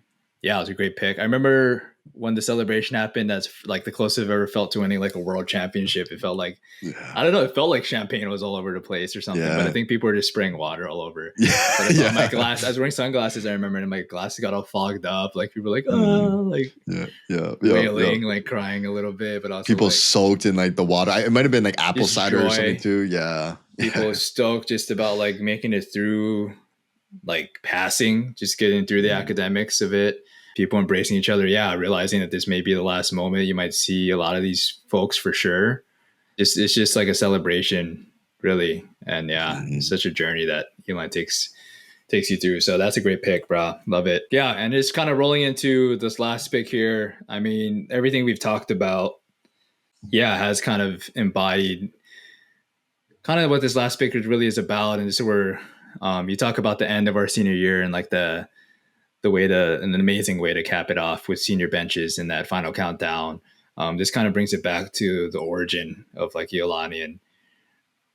was a great pick. I remember when the celebration happened, that's like the closest I've ever felt to winning like a world championship. It felt like, I don't know, it felt like champagne was all over the place or something, but I think people were just spraying water all over. My glass, I was wearing sunglasses, I remember, and my glasses got all fogged up. Like people were like, wailing, like crying a little bit, but also people like, soaked in like the water. It might have been like apple cider or something too. Yeah. People stoked just about like making it through, like passing, just getting through the academics of it. People embracing each other, realizing that this may be the last moment you might see a lot of these folks for sure. It's just like a celebration, really. And such a journey that Iolani takes you through. So that's a great pick, bro. Love it. Yeah, and it's kind of rolling into this last pick here. I mean, everything we've talked about, has kind of embodied kind of what this last pick really is about. And this is where you talk about the end of our senior year, and like the way an amazing way to cap it off with senior benches in that final countdown. This kind of brings it back to the origin of like Iolani and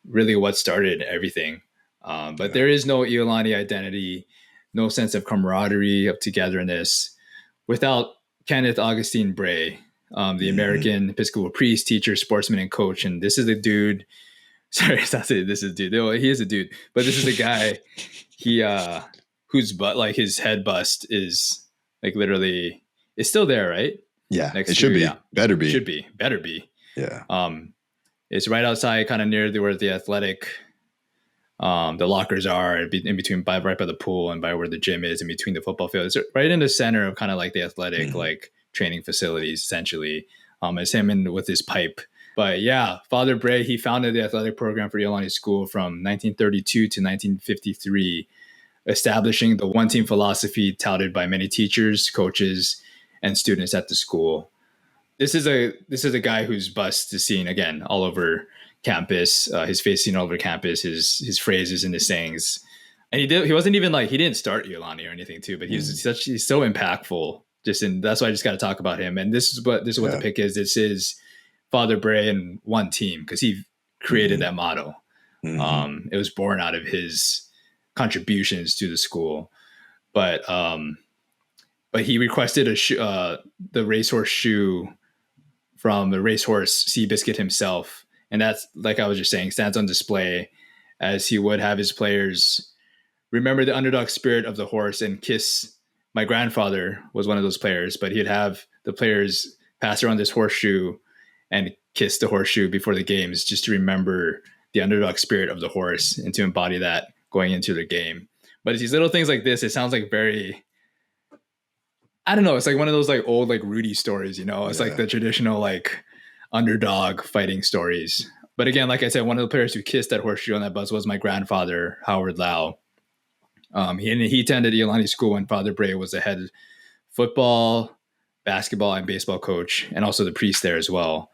really what started everything. But there is no Iolani identity, no sense of camaraderie, of togetherness without Kenneth Augustine Bray, the American Episcopal priest, teacher, sportsman, and coach. And this is the dude. Sorry, it's not saying this is a dude. Oh, he is a dude, but this is the guy. Whose butt, like his head bust, is like literally, it's still there, right? Yeah, it should be. Better be. Should be. Better be. Yeah. It's right outside, kind of near where the athletic, the lockers are, in between, right by the pool, and by where the gym is, in between the football field. It's right in the center of kind of like the athletic, like training facilities, essentially. It's him with his pipe. But Father Bray, he founded the athletic program for Iolani School from 1932 to 1953. Establishing the one team philosophy touted by many teachers, coaches, and students at the school. This is a guy whose bust is seen again all over campus. His face seen all over campus. His phrases and his sayings, and he wasn't even like, he didn't start Iolani or anything too, but he's so impactful. That's why I just got to talk about him. And this is what the pick is. This is Father Bray and one team, because he created that motto. It was born out of his contributions to the school, but he requested the racehorse shoe from the racehorse Seabiscuit himself, and that's, like I was just saying, stands on display, as he would have his players remember the underdog spirit of the horse and kiss. My grandfather was one of those players, but he'd have the players pass around this horseshoe and kiss the horseshoe before the games, just to remember the underdog spirit of the horse and to embody that going into the game. But it's these little things like this. It sounds like very, I don't know. It's like one of those like old like Rudy stories, you know. It's like Yeah. the traditional like underdog fighting stories. But again, like I said, one of the players who kissed that horseshoe on that bus was my grandfather, Howard Lau. He attended Iolani School when Father Bray was the head football, basketball, and baseball coach, and also the priest there as well.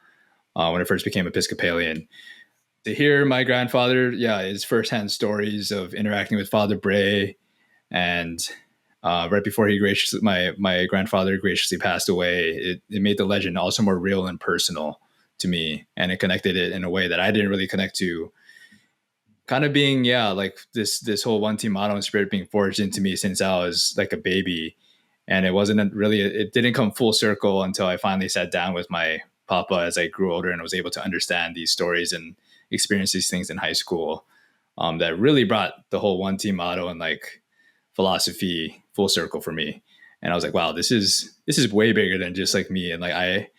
When I first became Episcopalian, to hear my grandfather, yeah, his firsthand stories of interacting with Father Bray, and right before my grandfather graciously passed away, it made the legend also more real and personal to me, and it connected it in a way that I didn't really connect to. Kind of being, yeah, like this whole one team motto and spirit being forged into me since I was like a baby, and it didn't come full circle until I finally sat down with my papa as I grew older and was able to understand these stories and experience these things in high school. That really brought the whole one team motto and like philosophy full circle for me. And I was like, wow, this is way bigger than just like me. And like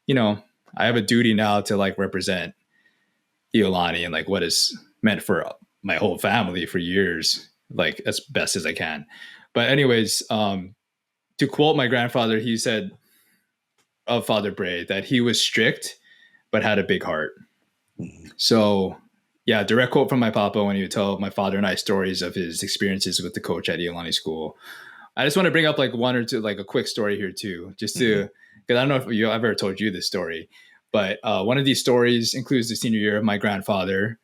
you know, I have a duty now to like represent Iolani and like what is meant for my whole family for years, like as best as I can. But anyways, to quote my grandfather, he said of Father Bray that he was strict but had a big heart. Mhm. So yeah, direct quote from my papa when he would tell my father and I stories of his experiences with the coach at Iolani School. I just want to bring up like one or two, like a quick story here too, just to, because I don't know if I've ever told you this story, but one of these stories includes the senior year of my grandfather.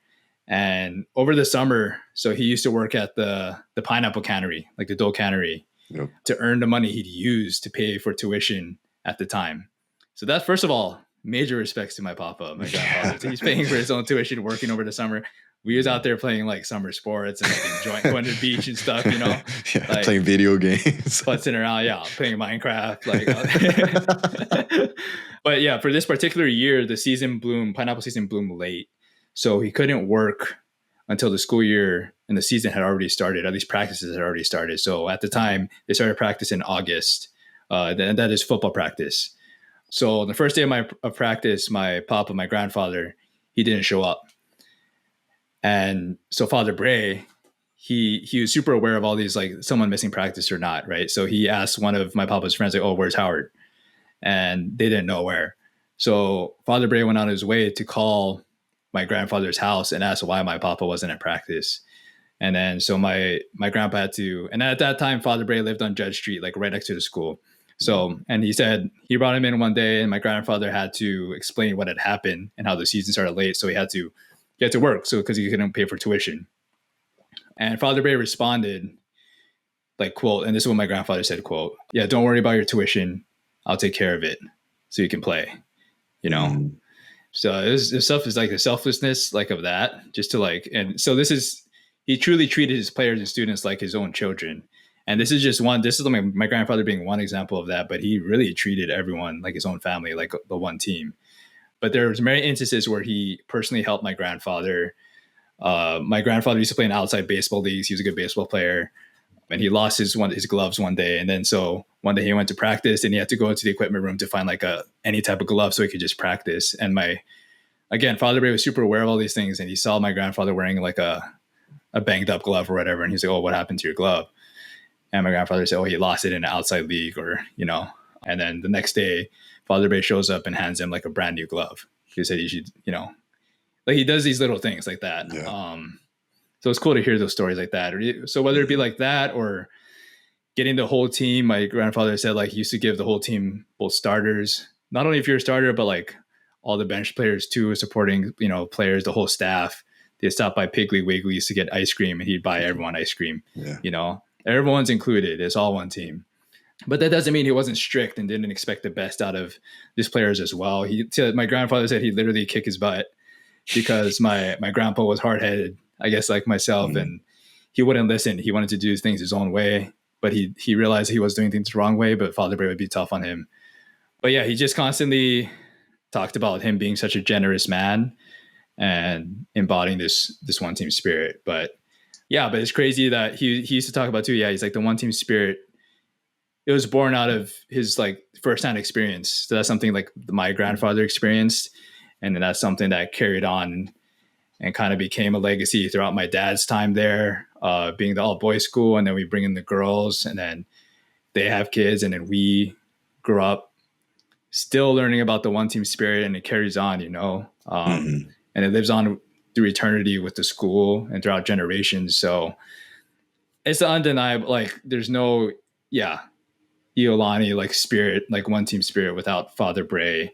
And over the summer, so he used to work at the pineapple cannery, like the Dole cannery, Yep. to earn the money he'd use to pay for tuition at the time. So that's, first of all, major respects to my papa, my grandfather. So he's paying for his own tuition, working over the summer. We was out there playing like summer sports and like enjoying going to the beach and stuff, you know, Yeah, like playing video games. putzing around, yeah, playing Minecraft, like. But yeah, for this particular year, pineapple season bloomed late, so he couldn't work until the school year and the season had already started. At least practices had already started. So at the time, they started practice in August. That is football practice. So the first day of practice, my papa, my grandfather, he didn't show up, and so Father Bray, he was super aware of all these, like someone missing practice or not, right? So he asked one of my papa's friends, like, "Oh, where's Howard?" And they didn't know where. So Father Bray went on his way to call my grandfather's house and ask why my papa wasn't at practice. And then so my grandpa had to, and at that time, Father Bray lived on Judge Street, like right next to the school. So, and he said he brought him in one day, and my grandfather had to explain what had happened and how the season started late. So he had to get to work, so because he couldn't pay for tuition. And Father Bray responded, like, quote, and this is what my grandfather said, quote, "Yeah, don't worry about your tuition. I'll take care of it so you can play," you know? Mm. So this stuff is like the selflessness, like of that, just to like, and so he truly treated his players and students like his own children. And this is just this is my grandfather being one example of that, but he really treated everyone like his own family, like the one team. But there was many instances where he personally helped my grandfather. My grandfather used to play in outside baseball leagues. He was a good baseball player, and he lost his gloves one day. And then so one day he went to practice, and he had to go into the equipment room to find like any type of glove so he could just practice. And Father Bray was super aware of all these things, and he saw my grandfather wearing like a banged up glove or whatever, and he's like, "Oh, what happened to your glove?" And my grandfather said, "Oh, he lost it in an outside league," or you know. And then the next day, Father Bray shows up and hands him like a brand new glove. He said he should, you know, like he does these little things like that. Yeah. So it's cool to hear those stories like that. So whether it be like that or getting the whole team, my grandfather said like he used to give the whole team both starters, not only if you're a starter, but like all the bench players too, supporting, you know, players, the whole staff. They stopped by Piggly Wiggly to get ice cream, and he'd buy everyone ice cream. Yeah. You know, everyone's included. It's all one team. But that doesn't mean he wasn't strict and didn't expect the best out of his players as well. My grandfather said he literally kicked his butt because my grandpa was hard headed, I guess, like myself, and he wouldn't listen. He wanted to do things his own way, but he realized he was doing things the wrong way. But Father Bray would be tough on him. But yeah, he just constantly talked about him being such a generous man and embodying this one team spirit. But yeah, but it's crazy that he used to talk about too. Yeah, he's like the one team spirit. It was born out of his like firsthand experience. So that's something like my grandfather experienced, and then that's something that carried on and kind of became a legacy throughout my dad's time there, being the all boys school, and then we bring in the girls, and then they have kids, and then we grew up still learning about the one team spirit, and it carries on, Mm-hmm. and it lives on through eternity with the school and throughout generations. So it's undeniable. Like there's no, yeah, Iolani like spirit, like one team spirit without Father Bray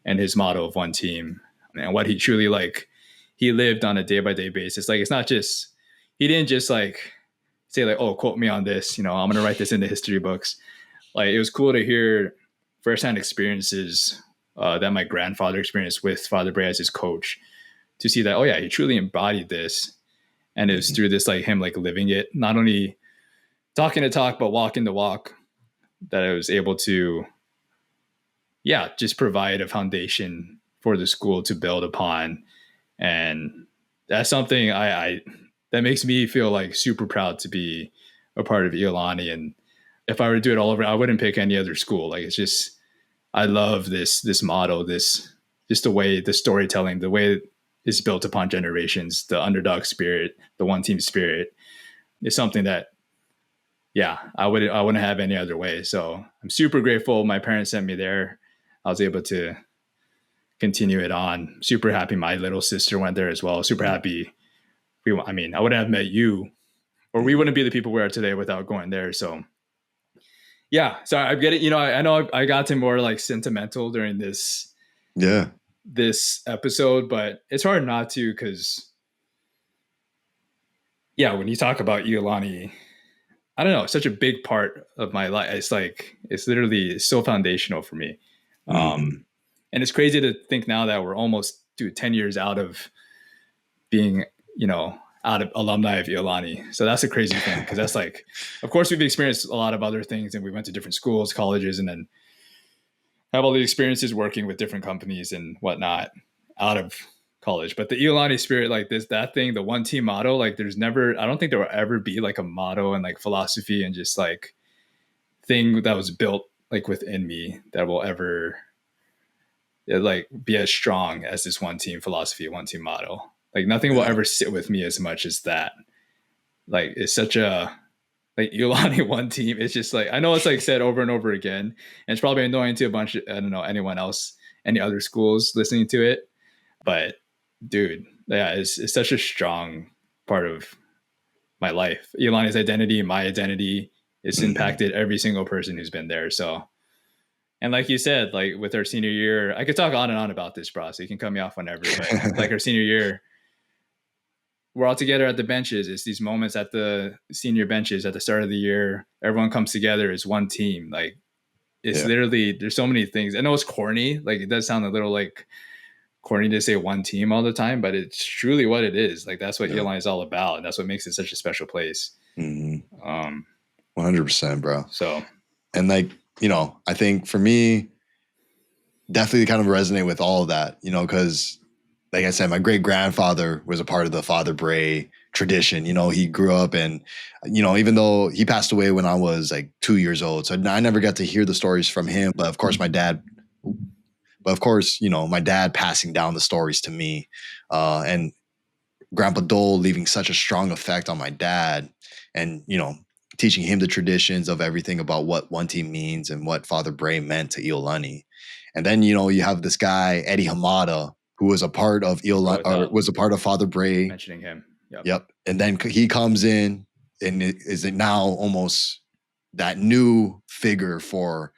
and his motto of one team and what he truly like he lived on a day by day basis. Like it's not just he didn't just like say like, oh, quote me on this, I'm gonna write this in the history books. Like it was cool to hear firsthand experiences that my grandfather experienced with Father Bray as his coach, to see that, oh yeah, he truly embodied this. And it was Mm-hmm. through this like him like living it, not only talking the talk but walking the walk, that I was able to, yeah, just provide a foundation for the school to build upon. And that's something I that makes me feel like super proud to be a part of Iolani. And if I were to do it all over, I wouldn't pick any other school. Like it's just, I love this model, this just the way the storytelling, the way it's built upon generations, the underdog spirit, the one team spirit is something that, yeah, I wouldn't have any other way. So I'm super grateful my parents sent me there. I was able to continue it on. Super happy my little sister went there as well. Super happy. I mean, I wouldn't have met you, or we wouldn't be the people we are today without going there. So yeah, so I get it. I know I got to more like sentimental during Yeah. this episode, but it's hard not to, because yeah, when you talk about Iolani, I don't know, it's such a big part of my life. It's like it's literally so foundational for me. Mm-hmm. And it's crazy to think now that we're almost 10 years out of being, out of alumni of Iolani. So that's a crazy thing, because that's like, of course, we've experienced a lot of other things, and we went to different schools, colleges, and then have all the experiences working with different companies and whatnot out of college. But the Iolani spirit, like that thing, the one team motto, like I don't think there will ever be like a motto and like philosophy and just like thing that was built like within me that will ever like be as strong as this one team philosophy, one team motto. Like nothing will Yeah. ever sit with me as much as that. Like it's such a like Iolani one team. It's just like, I know it's like said over and over again, and it's probably annoying to a bunch of, I don't know, anyone else, any other schools listening to it. But dude, yeah, it's such a strong part of my life. Iolani's identity, my identity, it's Mm-hmm. impacted every single person who's been there. So, and like you said, like with our senior year, I could talk on and on about this, bro. So you can cut me off whenever. But like our senior year, we're all together at the benches. It's these moments at the senior benches at the start of the year. Everyone comes together as one team. Like it's Yeah. literally, there's so many things. I know it's corny. Like it does sound a little like corny to say one team all the time, but it's truly what it is. Like that's what Yeah. Iolani is all about, and that's what makes it such a special place. Mm-hmm. Um, 100%, bro. so And like, I think for me, definitely kind of resonate with all of that, because like I said, my great grandfather was a part of the Father Bray tradition. He grew up and, even though he passed away when I was like 2 years old, so I never got to hear the stories from him. But of course, my dad passing down the stories to me, and Grandpa Dole leaving such a strong effect on my dad, and teaching him the traditions of everything about what one team means and what Father Bray meant to Iolani. And then you have this guy Eddie Hamada, who was a part of Iolani, or without was a part of Father Bray. mentioning him, yep. Yep. And then he comes in and is it now almost that new figure for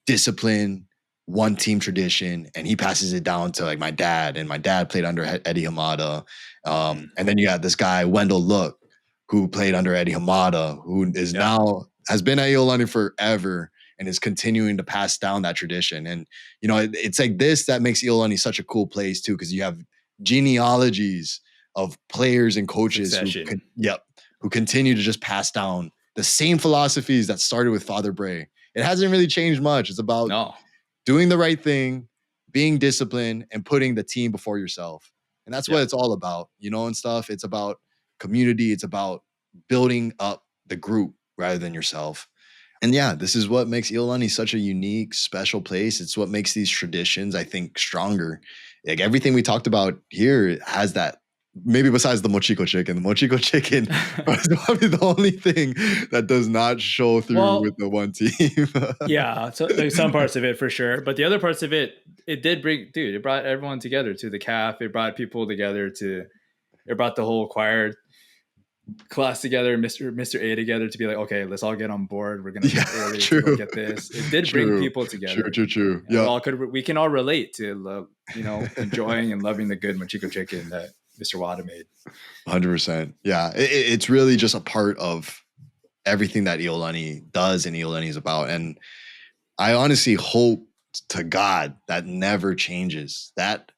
discipline, one team tradition, and he passes it down to like my dad, and my dad played under Eddie Hamada. And then you got this guy Wendell Look, who played under Eddie Hamada, who is Yep. now has been at Iolani forever and is continuing to pass down that tradition. And it's like this that makes Iolani such a cool place too, because you have genealogies of players and coaches Succession. who continue to just pass down the same philosophies that started with Father Bray. It hasn't really changed much. It's about No. doing the right thing, being disciplined, and putting the team before yourself. And that's what it's all about, and stuff. It's about community. It's about building up the group rather than yourself. And yeah, this is what makes Iolani such a unique, special place. It's what makes these traditions, I think, stronger. Like everything we talked about here has that maybe besides the mochiko chicken. The mochiko chicken is probably the only thing that does not show through with the one team. Yeah, so like some parts of it for sure, but the other parts of it, it did bring, dude, it brought everyone together to the calf. It brought people together to, it brought the whole choir class together, Mr. A together to be like, okay, let's all get on board. We're gonna be early to go get this. It did bring people together. True. Yeah, we can all relate to enjoying and loving the good mochiko chicken that Mr. Wada made. 100%. Yeah, it's really just a part of everything that Iolani does and Iolani is about, and I honestly hope to God that never changes. That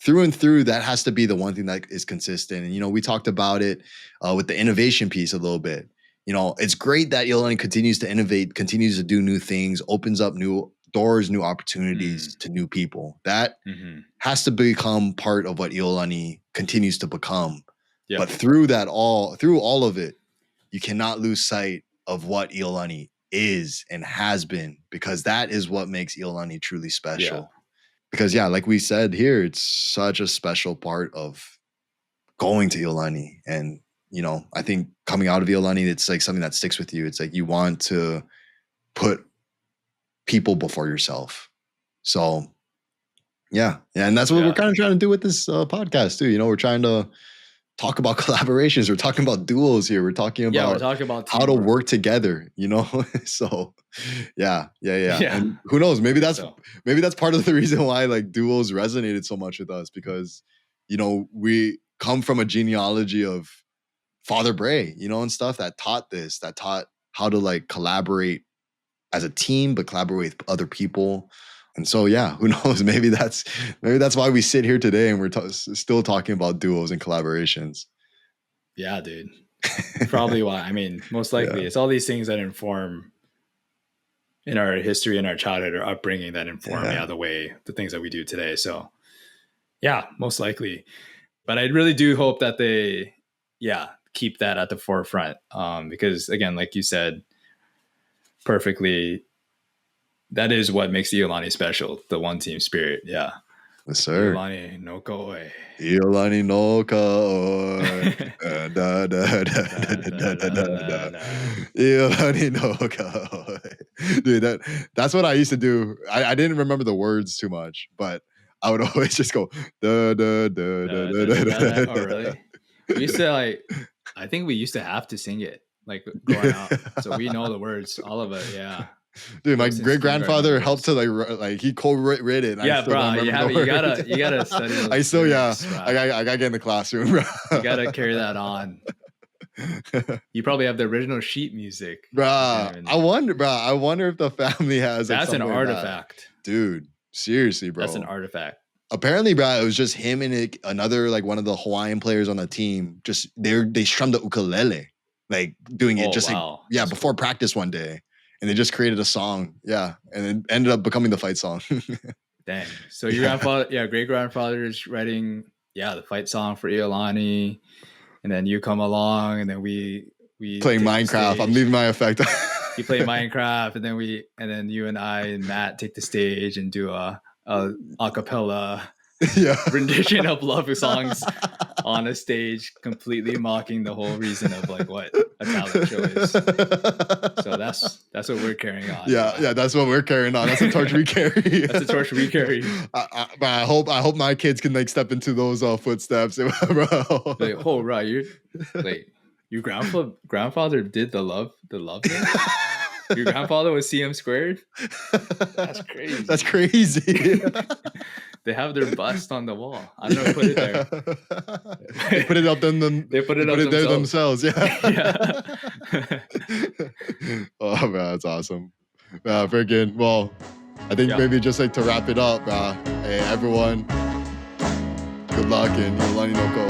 through and through, that has to be the one thing that is consistent. And, we talked about it with the innovation piece a little bit. It's great that Iolani continues to innovate, continues to do new things, opens up new doors, new opportunities to new people. That has to become part of what Iolani continues to become. Yep. But through all of it, you cannot lose sight of what Iolani is and has been, because that is what makes Iolani truly special. Yeah. Because, like we said here, it's such a special part of going to Iolani. And, I think coming out of Iolani, it's like something that sticks with you. It's like you want to put people before yourself. So, yeah. And that's what we're kind of trying to do with this podcast, too. We're trying to talk about collaborations. We're talking about duos here. We're talking about how to work together, So yeah. And who knows? Maybe that's part of the reason why like duos resonated so much with us, because we come from a genealogy of Father Bray, and stuff that taught how to like collaborate as a team, but collaborate with other people. And so, who knows? Maybe that's why we sit here today and we're still talking about duos and collaborations. Yeah, dude. Probably why. I mean, most likely it's all these things that inform in our history and our childhood or upbringing that inform the things that we do today. So yeah, most likely. But I really do hope that they, keep that at the forefront. Because again, like you said perfectly, that is what makes Iolani special, the one team spirit. Yeah. Yes, sir. Iolani no koe. Iolani no koe. Iolani no koe. Dude, that's what I used to do. I didn't remember the words too much, but I would always just go da da da da da da. Oh, really? We used to I think we used to have to sing it like growing up, so we know the words, all of it. Yeah. Dude, my great grandfather helped to like he co-wrote it. Yeah, bro, you gotta study those. I still I gotta get in the classroom, bro. You gotta carry that on. You probably have the original sheet music, bro. I wonder if the family has. That's an artifact, dude. Seriously, bro. That's an artifact. Apparently, bro, it was just him and another like one of the Hawaiian players on the team. Just they strummed the ukulele, like doing it before practice one day. And they just created a song, and it ended up becoming the fight song. Dang. So your grandfather, great grandfather is writing, the fight song for Iolani, and then you come along, and then we playing Minecraft. I'm leaving my effect. You play Minecraft, and then you and I and Matt take the stage and do a acapella rendition of love songs on a stage, completely mocking the whole reason of like what a talent show is. So that's what we're carrying on. Yeah, that's what we're carrying on. That's the torch we carry. That's the torch we carry. But I hope my kids can like step into those footsteps, bro. Like, right, your grandfather did the love thing? Your grandfather was CM squared? That's crazy. That's crazy. They have their bust on the wall. I don't know who put it there. They put it up They put it there themselves. Yeah. Oh man, that's awesome. Freaking. Well, I think maybe just like to wrap it up. Hey everyone, good luck and Iolani no koe.